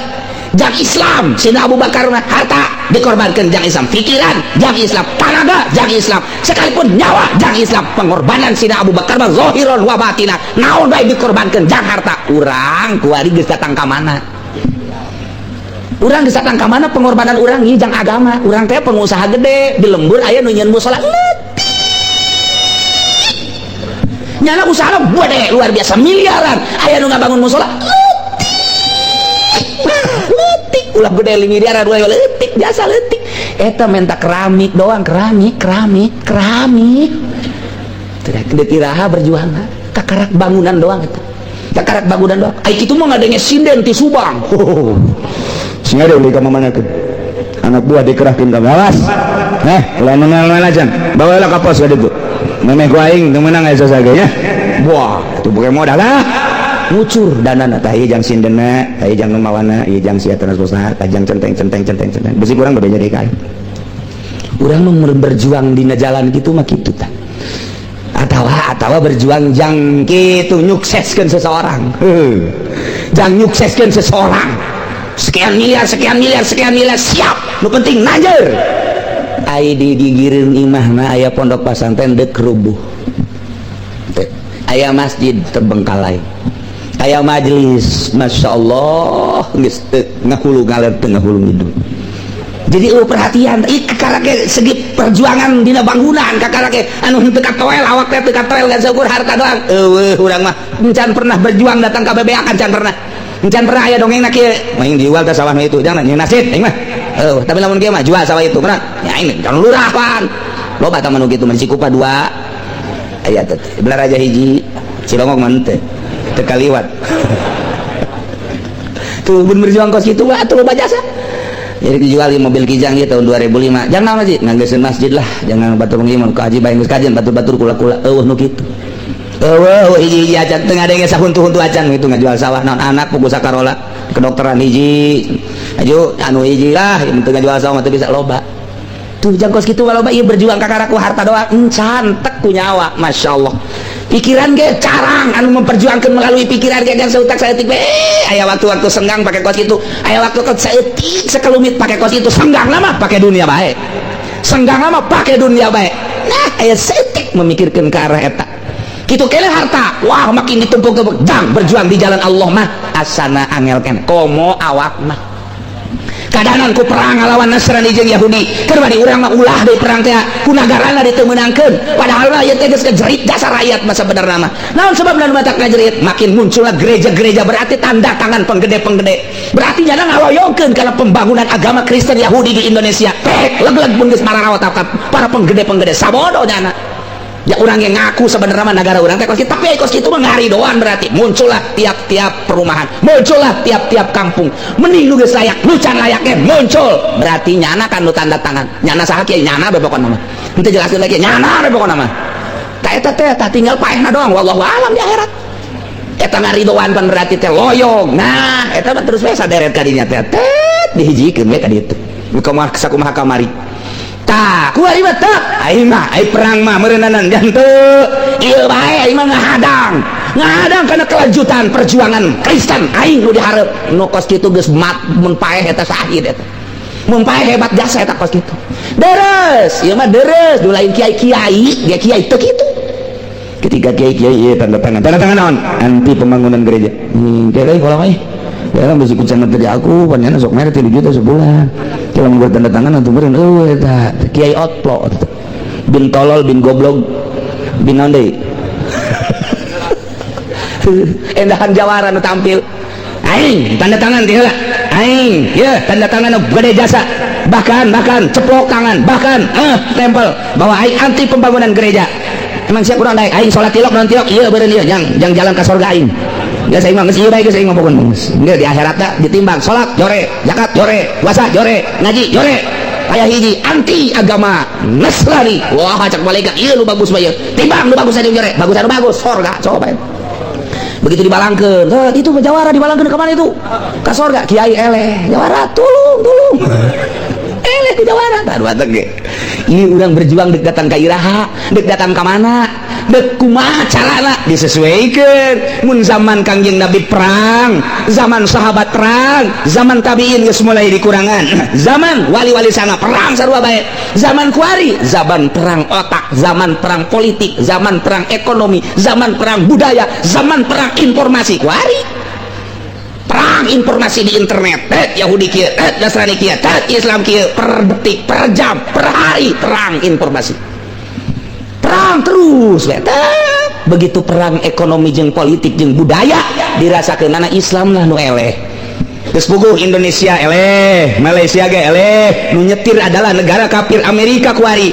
jang Islam Sidina Abu Bakar harta dikorbankan jang Islam pikiran jang Islam tenaga jang Islam sekalipun nyawa jang Islam pengorbanan Sidina Abu Bakar mah zahiron wa batina naon bae dikorbankan jang harta urang kuari geus datang ka mana urang geus datang ka mana pengorbanan urang ieu jang agama urang teh pengusaha gede di lembur aya nu nyeun musala nyana usaha gede luar biasa miliaran aya nu ngabangun musala leutik ulah gede miliaran leutik biasa leutik eta menta keramik doang keramik tidak kiraha berjuang kakarak bangunan doang eta kakarak bangunan doang ai kitu mah ngadenge sinden ti Subang sehingga dia beli kemana-mana anak buah dikerahkan ke bawas ulah menang aja bawalah ke pos itu memeh gua aing teu meunang aya sasaganya wah itu bukan modal lah ngucur danana tah ieu jang sindena ieu jang mawana ieu jang sia transportasi kajang centeng besi kurang beda jadi kain urang mah berjuang dina jalan kitu mah kitu tah atawa berjuang jang kitu nyukseskeun seseorang jang nyukseskeun seseorang sekian miliar siap nu penting najer ai digireun imahna aya pondok pesantren dek rubuh aya masjid terbengkalai aya majelis masyaallah geus ngahulu ngaler teu ngahulu ngidul jadi perhatian kakarake segi perjuangan dina bangunan kakarake anu henteu katoel awak teh teu katoel ngan syukur harta doang eueuh urang mah encan pernah berjuang datang ka BBA kan can pernah aya dongeng nak kieu main dijual teh sawah itu jangan nyeun nasid aing mah tapi lamun kieu mah jual sawah itu pernah ya aing can lurah pan loba tah manu kitu mah Cikupa 2 aya teh belar aja hiji Cilongok mah teu kaliwat tuh mun berjuang kos kitu mah atuh loba jasa jadi dijual mobil Kijang ieu tahun 2005 jangan masjid nganggeuskeun masjid lah jangan batur pengimun ka haji bae geus kajian batur-batur kula-kula eueuh nu kitu hiji acan tengah ada yang sahuntu-huntu acan itu ngajual sawah non anak pugu sakarola kedokteran hiji aju anu hiji lah yang tengah jual sawah itu bisa loba tuh jangkos gitu loba iya berjuang kakaraku harta doang cantek ku nyawa Masya Allah pikiran ge carang anu memperjuangkan melalui pikiran ge yang seutak saeutik aya waktu-waktu senggang pakai kos itu aya waktu saeutik sekelumit pakai kos itu senggang lama pakai dunia baik senggang lama pakai dunia baik nah aya saeutik memikirkan ke arah eta gitu kele harta wah makin ditumpuk-tumpuk jang berjuang di jalan Allah mah asana angel kene komo awak mah kadanan ku perang ngalawan Nasrani jeung Yahudi keur bari urang mah ulah deui perang teh ku nagarana diteu meunangkeun padahal mah ieu teh geus kejerit jasa rakyat mah sabenerna mah naon sababna nu batak ngajerit makin munculna gereja-gereja berarti tanda tangan penggede-penggede berarti nya ngaloyongkeun kana pembangunan agama Kristen Yahudi di Indonesia leg-leg mun geus mararawat para penggede-penggede sabodo nya ya orang yang ngaku sebenarnya mah negara orang kos tapi kos itu mah ngari doang berarti muncullah tiap-tiap perumahan muncullah tiap-tiap kampung mending nu geus layak nu can layaknya muncul berarti nyana kan nu tanda tangan nyana saha kieu nyana bebokonna mah henteu jelaskeun lagi nyana bebokonna mah ta eta teh tah tinggal paehna doang wallahu alam di akhirat eta ngaridoan pan berarti teh loyong nah eta mah terus we saderet ka dinya teh dihijikeun we ka ditu kumaha sakumaha kamari tah ku ari mah teu aing mah ai perang mah meureunanan janteu ieu bae aing mah ngahadang kana kelanjutan perjuangan Kristen aing nu dihareup nu kos kitu geus mat mun paeh eta sahid eta mun paeh hebat jasa eta kos kitu deres ieu mah deres du lain kiai-kiai dia kiai teu kitu ketika kiai-kiai ieu tanda tangan naon anti pembangunan gereja kiai kalau mah ya masih kucing materi aku panjana sok mere 3 juta sebulan kalau membuat tanda tangan atau beren eta kiai outlaw bin tolol bin goblok bin naon endahan jawara nu tampil aing tanda tangan teh lah aing ya tanda tangan nu gede jasa bahkan ceplok tangan bahkan tempel bahwa aing anti pembangunan gereja emang siap kurang daek aing salat tilok non tilok ieu beureun ieu yang jalan ka surga aing geus aing mah geus ieu bae geus aing ngomongkeun geus di akhirat da ditimbang salat jore zakat jore puasa jore ngaji jore aya hiji anti agama Nasrani. Wah cak malaikat ieu lu bagus bae timbang lu bagus anu jere bagus sorga coba begitu dibalangkeun itu jawara dibalangkeun ke mana itu ka sorga kiai eleh jawara tulung eleh di jawara tah dua teh ini urang berjuang dek datang ka iraha dek datang ka mana dek kumaha carana disesuaikeun mun zaman Kangjeng Nabi perang zaman sahabat perang zaman tabiin geus mulai dikurangan zaman wali-wali sana perang sarua bae zaman kuari zaman perang otak zaman perang politik zaman perang ekonomi zaman perang budaya zaman perang informasi kuari perang informasi di internet Yahudi kieu Nasrani kieu Islam kieu per detik per jam per hari perang informasi perang terus begitu perang ekonomi jeung politik jeung budaya dirasakeun anak Islam lah nu eleh geus puguh Indonesia eleh Malaysia ge eleh nu nyetir adalah negara kafir Amerika kuari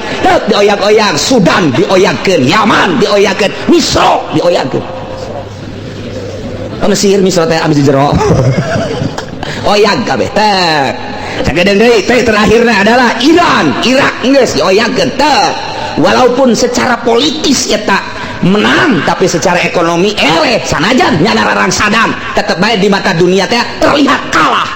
dioyak-oyak Sudan dioyakeun Yaman dioyakeun Misra dioyakeun Mesir Misra teh abis jero oyak kabeh teh sagedeung deui teh terakhirna adalah Iran Irak geus dioyakeun teh walaupun secara politis eta menang tapi secara ekonomi eleh sanajan nya larang Saddam tetep bae di mata dunia teh terlihat kalah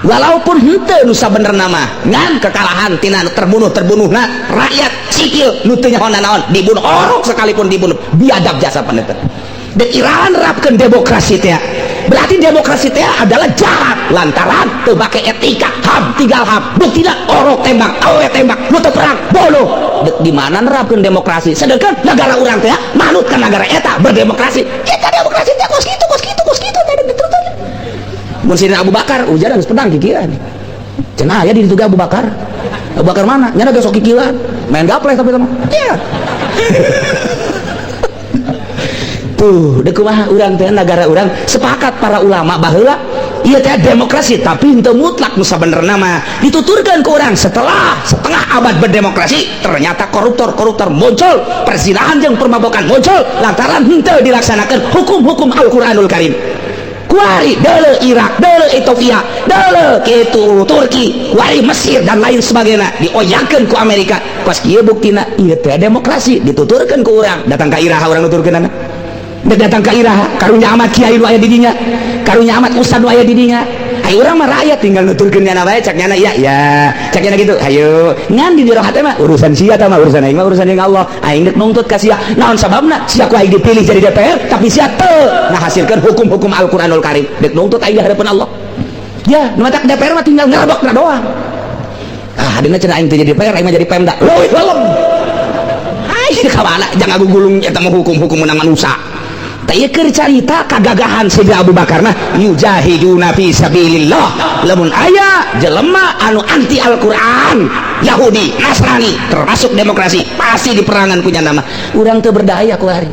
walaupun henteu nu sabenerna mah ngan kekalahan tina terbunuhna rakyat sipil nu teu nyaho naon dibunuh orok sekalipun dibunuh biadab jasa paneuteun dan Iran nerapkan demokrasi teh berarti demokrasi teh adalah jahat lantaran teu make etika ham tinggal ham buktina orok tembak awe tembak nu teu perang bodoh di mana nerapkan demokrasi sedangkan negara urang teh manut ka negara eta berdemokrasi kita demokrasi teh kos kitu teh terus mun Sidina Abu Bakar ujar geus pedang kikiran cenah aya di ditu Abu Bakar mana nya geus sok kikiran main gapleh tapi teman ya tuh dek kumaha urang teh negara urang sepakat para ulama baheula ieu teh demokrasi tapi henteu mutlak nu sabenerna mah dituturkeun ku urang setelah setengah abad berdemokrasi ternyata koruptor muncul perzinahan jeung permabokan muncul lantaran henteu dilaksanakeun hukum-hukum Al-Qur'anul Karim kuari deuleu Irak deuleu Ethiopia deuleu kitu Turki kuari Mesir dan lain sebagainya dioyakeun ku Amerika pas kieu buktina ieu teh demokrasi dituturkeun ku urang datang ka iraha urang nuturkeunana datang ke iraha karunya amat kiai nu aya di dinya karunya amat ustad nu aya di dinya ayo urang mah rakyat tinggal nuturkeun nya bae cak nya ya cak nya gitu ayo ngan di diroha teh mah urusan sia teh mah urusan aing mah urusan jeung Allah aing deuk nuntut ka sia naon sababna sia ku aing dipilih jadi DPR tapi sia teu ngahasilkeun hukum-hukum Al-Qur'anul Karim deuk nuntut aing di hadapan Allah ya nu matak DPR mah tinggal ngerebokna doang dina cenah aing teu jadi DPR aing mah jadi Pemda leuwih lelem ai ka mana jangan gugulung eta mah hukum-hukum menang manusia teu keur carita kagagahan Sayyidina Abu Bakar mah yujahiduna fi sabilillah lamun aya jelema anu anti Al-Qur'an Yahudi Nasrani termasuk demokrasi pasti diperangan punya nama urang teu berdaya kuari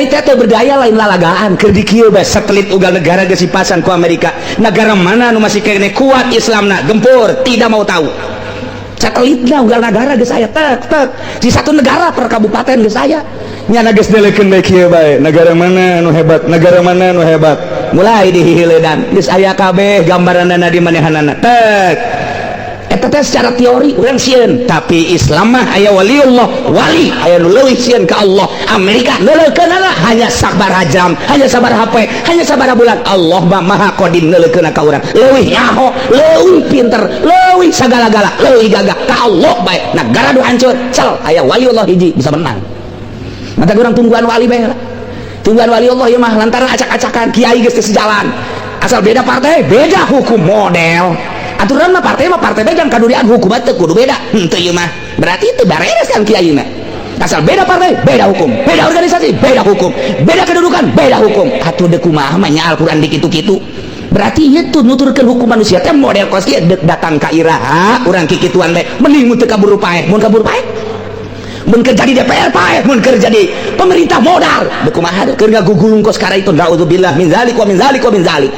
teh teu berdaya lain lalagaan keur di kieu bae satelit ugal negara geus dipasang ku Amerika negara mana anu masih kene kuat Islamna gempur tidak mau tahu satelitna ugal negara geus aya tek di satu negara per kabupaten geus aya nya geus delekeun bae kieu bae negara mana anu hebat mulai dihihileudan geus aya kabeh gambaranna di manehanana tek eta teh secara teori urang sieun tapi Islam mah aya waliullah wali aya nu leuwih sieun ka Allah Amerika neulekeunana hanya sabaraha jam hanya sabaraha poe hanya sabaraha bulan Allah mah maha qadim neulekeunna ka urang leuwih nyaho leuwih pinter leuwih sagala-gala leuwih gagah ka Allah bae negara nu hancur cel aya waliullah hiji bisa menang mata urang tungguan wali bae tungguan waliullah ieu mah lantaran acak-acakan kiai geus sejalan asal beda partai beda hukum model aturan mah partai beda kadurian hukum teh kudu beda henteu ieu mah berarti itu beres kan kiai mah asal beda partai beda hukum beda organisasi beda hukum beda kedudukan beda hukum atuh deuk kumaha mah nya Al-Qur'an dikitu-kitu berarti ieu tuh nuturkeun hukum manusia teh model kos kieu deuk datang ka iraha urang kikituan teh mending mun teu kabur paeh mun kabur paeh mun keur jadi DPR paeh mun keur jadi pemerintah modal deuk kumaha keur ngagugulung kos kara itu naudzubillah min zalik wa min zalik wa min zalik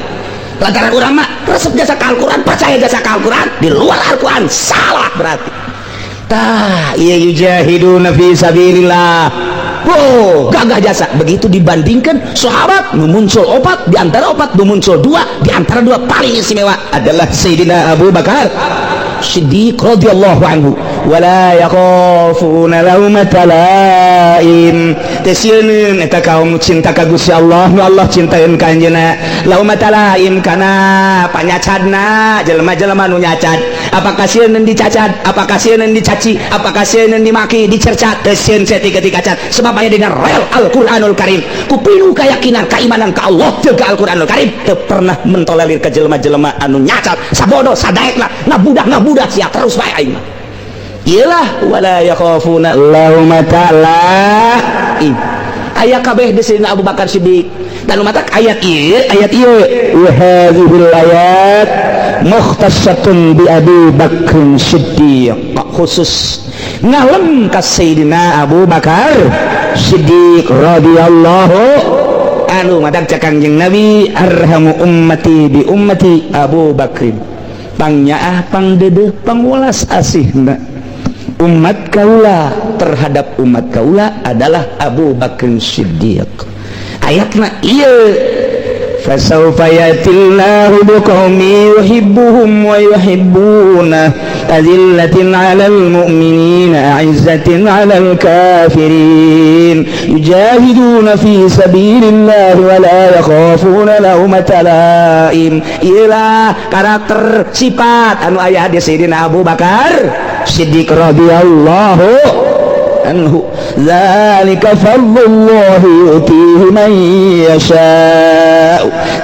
lantaran urang mah resep jasa ka Al-Qur'an percaya jasa ka Al-Qur'an di luar Al-Qur'an salah berarti tah iya yujahiduna fi sabilillah gagah jasa begitu dibandingkan sahabat nu muncul 4 di antara 4 nu muncul 2 di antara 2 paling istimewa adalah Sayyidina Abu Bakar Siddiq radhiyallahu anhu wala yakhafuna laumata laim tesieun eta kaum cinta ka Gusti Allah nu Allah cintaeun ka anjeunna laumata laim kana panyacadna jelema-jelema nu nyacad apakah sieun dicacad apakah sieun dicaci apakah sieun dimaki dicercat tesieun setik cacat sebab aya dengan real Al-Qur'anul Karim ku pilu keyakinan keimanan ka Allah jeung ka Al-Qur'anul Karim teu pernah mentolerir ka jelema-jelema anu nyacat sabodoh sadaekna ngabudak sia terus bae aing mah iyalah wala yakhafuna laumata laim aya kabeh di Sayyidina Abu Bakar Siddiq dan umatak ayat ieu wa hadhil ayat mukhtassatun bi Abi Bakr Siddiq khusus ngalem ka Sayyidina Abu Bakar Siddiq radhiyallahu anu matak cakang jeung Nabi arhamu ummati bi ummati Abu Bakrin pangnyaah pangdeudeuh pangwelas asihna umat kaula terhadap umat kaula adalah Abu Bakr Siddiq ayatna ieu fasawfa yatillahu biqaumin yuhibbuhum wa yuhibbuna azillatin 'alal mu'minina 'izzatin 'alal kafirin yujahiduna fi sabilillahi wa la yakhafuna laumata laim ialah karakter sifat anu aya di Sayyidina Abu Bakar Siddiq radhiyallahu anhu zalika fadlullahi yutihi man yasha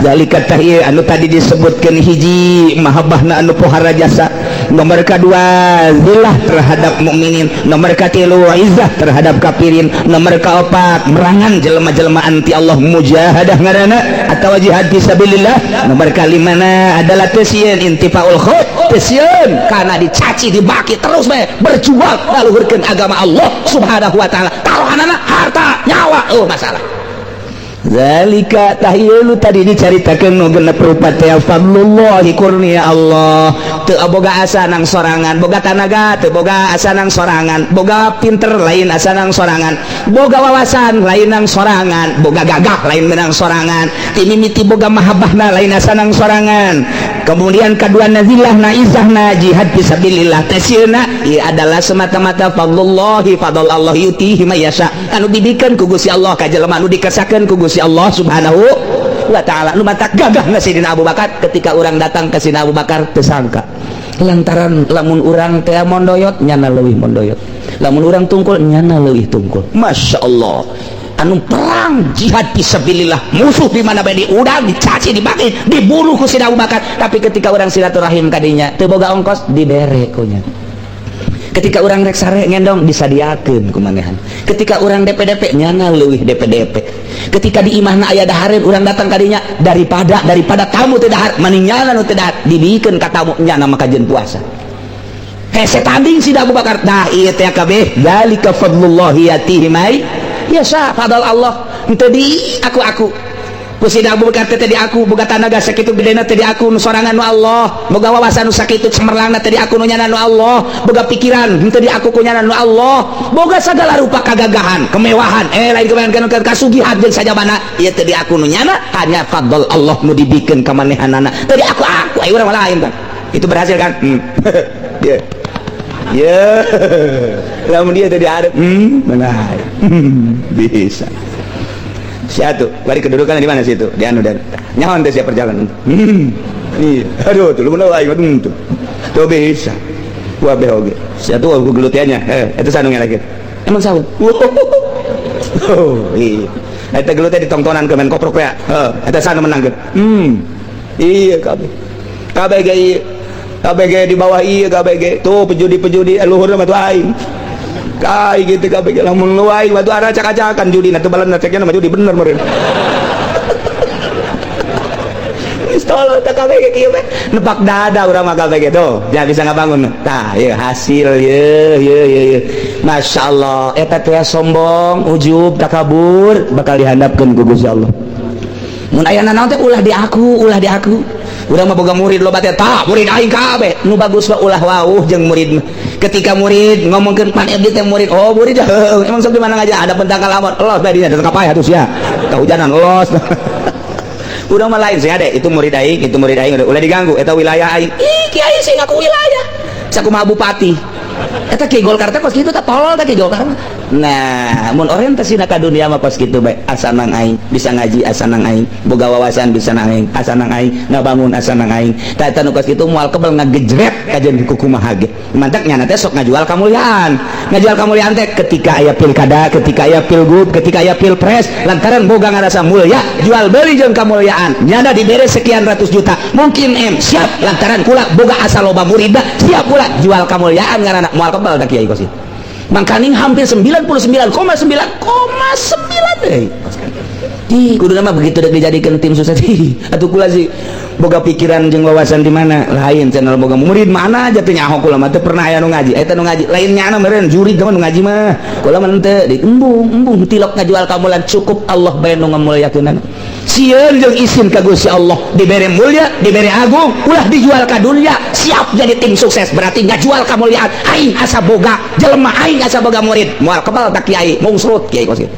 zalika tahiyya anu tadi disebutkeun hiji mahabbahna anu pohara jasa nomor kedua zillah terhadap mukminin nomor katilu izzah terhadap kafirin nomor kaopat merangan jelema-jelema anti Allah mujahadah ngaranna atawa jihad fisabilillah nomor kalimana adalah tesieun intifaul khaut tesieun kana dicaci dibaki terus bae berjuang ngaluhurkeun agama Allah subhanahu wa ta'ala taruhanana harta nyawa masalah zalika tahiyulu tadi dicaritakeun nu genep rupa teh fadlullahi kurnia Allah teu boga asa nang sorangan boga tanaga teu boga asa nang sorangan boga pinter lain asa nang sorangan boga wawasan lain nang sorangan boga gagah lain menang sorangan timimiti boga mahabbahna lain asa nang sorangan kemudian kedua nazilahna izahna jihad fisabilillah tesieuna ieu adalah semata-mata fadlullahi fadl Allah yutihi may yasha anu dibikeun ku Gusti Allah ka jelema anu dikesakeun ku Gusti Allah subhanahu wa ta'ala nu matak gagahna Sayyidina Abu Bakar ketika orang datang ke Sayyidina Abu Bakar tersangka lantaran lamun urang teh mondoyot nyana leuwih mondoyot lamun urang tungkul nyana leuwih tungkul Masya Allah anu perang jihad fisabilillah musuh di mana bae diudang dicaci dibaki dibunuh ku Sayyidina Abu Bakar tapi ketika orang silaturahim kadinya teu boga ongkos dibere ku nya ketika orang rek sare ngendong disadiakeun kumanehan ketika orang DP-DP nyana leuwih DP-DP ketika di imahna aya dahareun urang datang kadinya daripada tamu teu dahar mending nyana nu teu dahar dibikeun ka tamu nyana maka jeung puasa hese tanding si Abu Bakar nah ieu teh kabeh zalika fadlullahi yatihi may yasha fadl Allah henteu di aku ku Sayyidina Abu Bakar teh di aku boga tanaga sakitu gedena teh di aku nu sorangan nu Allah boga wawasan nu sakitu cemerlangna teh di aku nu nyana nu Allah boga pikiran henteu di aku ku nyana nu Allah boga sagala rupa kagagahan kemewahan lain kemewahan kasugihan jeung sajabana ieu teh di aku nu nyana hanya fadl Allah nu dibikeun ka manehanana teh di aku aya urang lain kan itu berhasil kan ya lamun dia teh di arep benar bisa siatu bari kedudukannya di mana situ di anu dan nyaon teh sia perjalanan iya aduh tuh lu mun aing tuh tuh bisa gua be oge siatu gua gelutiannya eta sanungnya lagi emang saun oh iya eta gelutnya ditongtonan ke men koprok ya eta sanu menangkeun iya kabeh ge di bawah iya kabeh ge tuh pejudi luhurna mah tuh aing kai gitu kabeh lamun luai batu ara acak-acakan judi na teu balan ceknya mah judi bener meureun istolo teh kabeh ge kieu mah nepak dada urang mah kabeh ge tuh jangan bisa ngabangun tah ieu hasil ieu masyaallah eta teh sombong ujub takabur bakal dihandapkeun ku Gusti Allah mun aya naon teh ulah di aku urang mah boga murid loba teh tah murid aing kabeh nu bagus mah ulah wauh jeung murid ketika murid ngomongkeun pan abdi teh murid oh murid emang sok di mana aja ada pentangkal lamun los bae dinya datang ka payah atuh sia kahujanan los urang mah lain sia deh itu murid aing udah diganggu eta wilayah aing ih kiai sing ngaku wilayah sakumaha bupati eta Ki Golkar teh kos kitu teh tolol teh Ki Golkar. Nah mun orientasina ka dunia mah kos kitu bae asa nang aing bisa ngaji asa nang aing boga wawasan bisa nang aing asa nang aing ngabangun asa nang aing tah eta nu kos kitu moal kebal ngagejret kajen kumaha ge mantak nyana teh sok ngajual kamuliaan teh ketika aya pilkada ketika aya pilgub ketika aya pilpres lantaran boga ngarasa mulya jual beli jeung kamuliaan nyana dibere sekian ratus juta mungkin siap lantaran kula boga asa loba murid siap pula jual kamuliaan ngaranna moal kebal da kiai kos kitu mangkaning hampir 99,9,9 deh. Kudu nama begitu udah dijadikan tim sukses atuh kula sih boga pikiran jeung wawasan di mana lain channel boga murid mana aja teh nyaho kula mah teu pernah aya nu ngaji eta nu ngaji lain nyana meureun juri gaman nu ngaji mah kula mah teu di embung tilok ngajual kamulan cukup Allah bae nu ngamulyakeunana sieun jeung izin ka Gusti Allah dibere mulya dibere agung ulah dijual ka dunya siap jadi tim sukses berarti ngajual kamuliaan aing asa boga jelema aing asa boga murid moal kebal tak kiai mungsrut kiai kos kitu.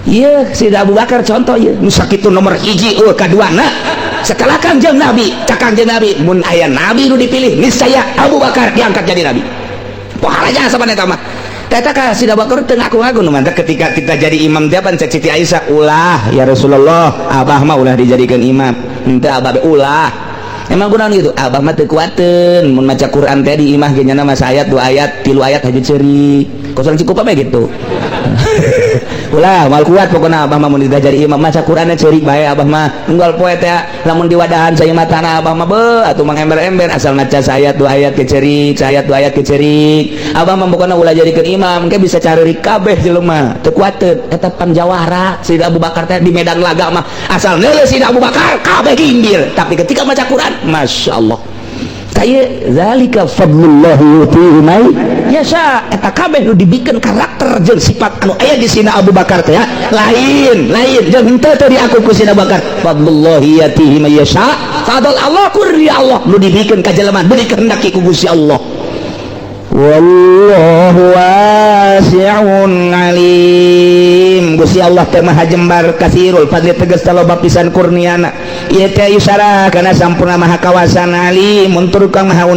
Iya, Sida Abu Bakar contoh ya, nu sakitu nomor hiji kaduana sekalakan jeung Nabi, cakang jeung Nabi, mun aya Nabi nu dipilih niscaya Abu Bakar diangkat jadi Nabi. Pahalanya saban eta mah. Eta ka Sida Abu Bakar teu ngaku-ngaku nu mantap ketika kita jadi imam teh pan cek Siti Aisyah ulah ya Rasulullah, abah mah ulah dijadikan imam. Henteu abah ulah. Emang kunaon gitu? Abah mah teu kuateun mun maca Quran teh di imah ge nyana mah ayat 2 ayat 3 ayat haju ceuri. Kosong cukup apa gitu. Ulah mal kuat pokoknya abah mah mun diajari imam maca Qur'anna ceurik bae abah mah unggal poe teh lamun di wadahan saya matana abah mah beuh atuh mang ember-ember asal maca ayat 2 ayat kecerik ayat 2 ayat kecerik abah mah pokona ulah jadikeun imam engke bisa cari kabeh jelema teu kuateun eta panjawara Sida Abu Bakar teh di medan laga mah asal neuleuh Sida Abu Bakar kabeh gimbir tapi ketika maca Qur'an masyaallah kayak zalika fadlullah yutihi may yasha eta kabeh nu dibikeun karakter jeung sifat anu aya di sina Abu Bakar teh lain jeung henteu teh diaku ku sina Abu Bakar fadlullah yutihi may yasha fadl Allah kurni Allah nu dibikeun ka jelema beri kehendaki ku Gusti Allah wallahu wasi'un alim Gusti Allah teh maha jembar kasirul fadli tegas loba pisan kurniana ieu teh isyarah kana sampurna maha kawasan alim mun turukang maha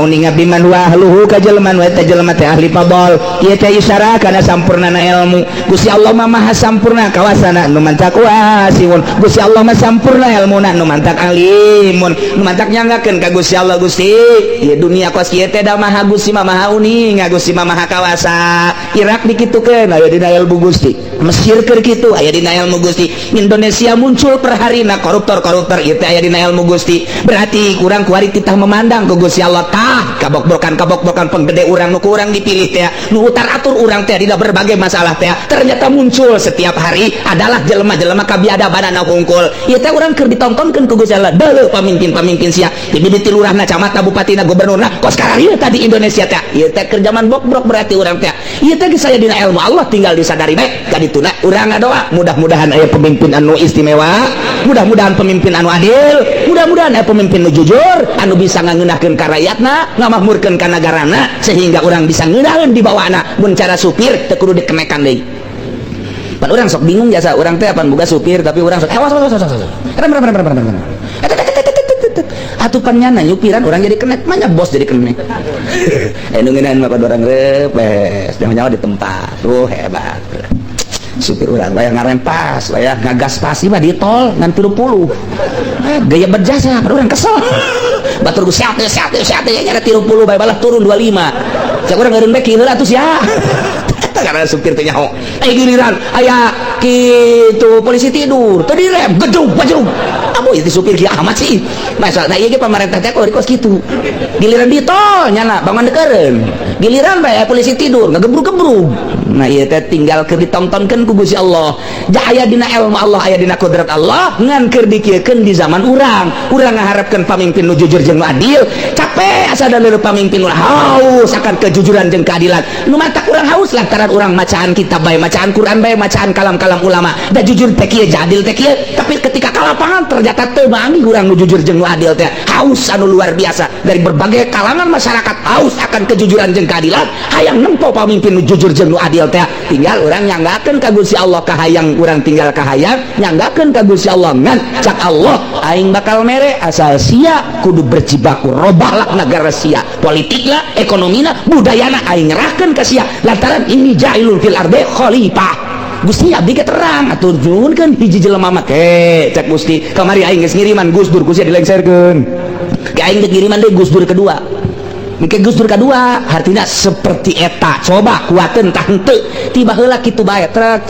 uninga biman wa ahluhu ka jelema wa teh jelema teh ahli fadl ieu teh isyarah kana sampurnana ilmu Gusti Allah mah maha sampurna kawasana nu mantak wasiun Gusti Allah mah sampurna ilmuna nu mantak alimun nu mantak nyanggakeun ka Gusti Allah Gusti ieu dunia kos kieu teh da maha Gusti mah maha uning Gusti mah maha kawasa Irak dikitukeun aya dina ilmu Gusti Mesir keur kitu aya dina ilmu Gusti Indonesia muncul per harina koruptor ieu teh aya dina ilmu Gusti berarti kurang kuari titah memandang ku Gusti Allah tah kabok-bokan penggede urang nu kurang dipilih teh nu utar atur urang teh dina berbagai masalah teh ternyata muncul setiap hari adalah jelema-jelema kabiadabanana hungkul ieu teh urang keur ditontonkeun ku Gusti Allah deuleu pamimpin sia di bibit lurahna camatna bupatina gubernurna kos kararieu tadi Indonesia teh ieu teh keur zaman bok-brok berarti urang teh ieu teh saya dina ilmu Allah tinggal disadari bae kadituna urang ngadoa mudah-mudahan aya pemimpin anu istimewa mudah-mudahan pemimpin anu adil mudah-mudahan aya pemimpin nu jujur anu bisa ngangeunahkeun ka rakyatna ngamahmurkeun ka nagarana sehingga urang bisa ngeunaheun di bawahna mun cara supir teu kudu dikenekan deui pan urang sok bingung jasa urang teh pan boga supir tapi urang sok awas atuh pan nyana nyupiran orang jadi kenek manya bos jadi kenek nu ngeunaheun mah orang repes nyawa di tempat hebat supir urang bayang ngarempas bayang ngagas pasti mah di tol ngan 30 gaya berjasa urang kesel batur geus sehat nya 30 bae balah turun 25 cak urang ngeureun bae kieu atuh sia karena supir teh nyaho giliran aya kitu polisi tidur teu direm gedung bajrung amoy itu supir kieu amat sih masalah ieu ge pamarentah teh kos kitu giliran di tol nyana bangun dekeureun giliran bae polisi tidur ngagebrug-gebrug nah ieu teh tinggal keur ditontonkeun ku Gusti Allah da aya dina ilmu Allah aya dina qudrat Allah ngan keur dikieukeun di zaman urang ngaharepkeun pamimpin nu jujur jeung nu adil capek asa da leureum pamimpin nu haus akan kejujuran jeung keadilan nu mantak urang haus lantaran urang macaan kitab bae macaan Quran bae macaan kalam-kalam ulama da jujur teh kieu jadil teh kieu tapi ketika ka lapangan ternyata teu manggih urang nu jujur jeung nu adil teh haus anu luar biasa dari berbagai kalangan masyarakat haus akan kejujuran jeung keadilan hayang nempo pamimpin nu jujur jeung nu adil teh tinggal urang nyanggakeun ka Gusti Allah kahayang urang tinggal kahayang nyanggakeun ka Gusti Allah ngan cak Allah aing bakal mere asal sia kudu berjibaku robahlah loba negara sia politiklah ekonomina budayana aing nyerahkeun ka sia lantaran ini jailul fil ardi khalifah Gusti abdi ge terang atur nyuhunkeun hiji jelema mah cek Gusti kamari aing geus ngiriman Gus Dur Gusti dilengserkeun ke aing geus ngiriman deui Gus Dur kedua mungkin Gus Dur kedua artinya seperti eta coba kuateun tah henteu tiba heula kitu bae trek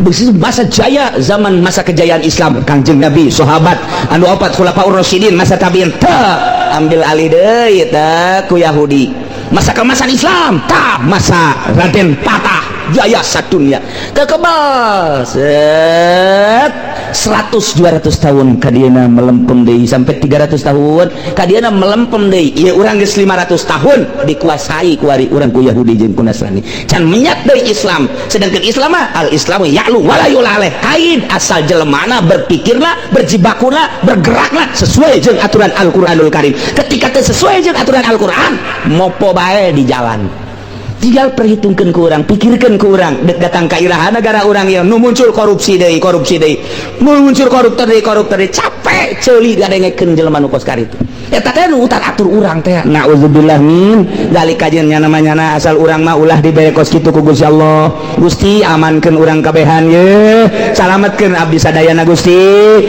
begitu masa jaya zaman masa kejayaan Islam Kangjeng Nabi sahabat anu opat khulafaur rasyidin masa tabiin ambil alih deui teh ku Yahudi masa kemasan Islam masa Raden Patah jaya sadunya kekebal set 100-200 tahun kadiana melempem deui sampai 300 tahun kadiana melempem deui ieu urang geus 500 tahun dikuasai ku ari urang ku Yahudi jeung ku Nasrani can menyat deui Islam sedangkan Islam mah al Islamu ya'lu wala yulaleh kain asal jelemana berpikirlah berjibakulah bergeraklah sesuai jeung aturan Al-Qur'anul Karim ketika teu sesuai jeung aturan Al-Qur'an mopo bae di jalan tinggal perhitungkan ke orang pikirkan ke orang dek datang ke iraha negara orang yang nu muncul korupsi deui nu muncul koruptor deui capek ceuli gadengekeun jelema nu kos karitu eta teh nu utar atur urang teh naudzubillah min dalik kajian namanya asal urang mah ulah dibere kos kitu ku Gusti Allah Gusti amankeun urang kabehan ye salametkeun abdi sadayana Gusti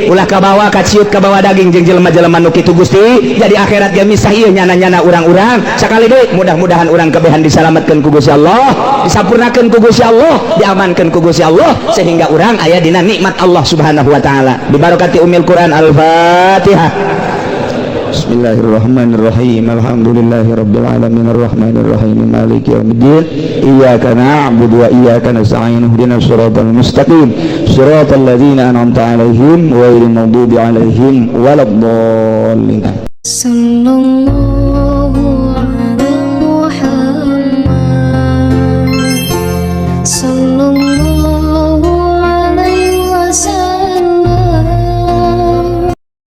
ulah kabawa kaciut kabawa daging jeung jelema-jelema nu kitu Gusti jadi akhirat ge misah ieu nyana-nyana urang-urang sakali deui mudah-mudahan urang kabehan disalametkeun ku Gusti Allah disampurnakeun ku Gusti Allah diamankeun ku Gusti Allah sehingga urang aya dina nikmat Allah Subhanahu wa taala bi barakati umil Quran Al-Fatihah Bismillahirrahmanirrahim Alhamdulillahi rabbil alamin arrahmanirrahim maliki yaumiddin iyyaka na'budu wa iyyaka nasta'in ihdinas siratal mustaqim siratal ladzina an'amta 'alaihim ghairil maghdubi 'alaihim waladdallin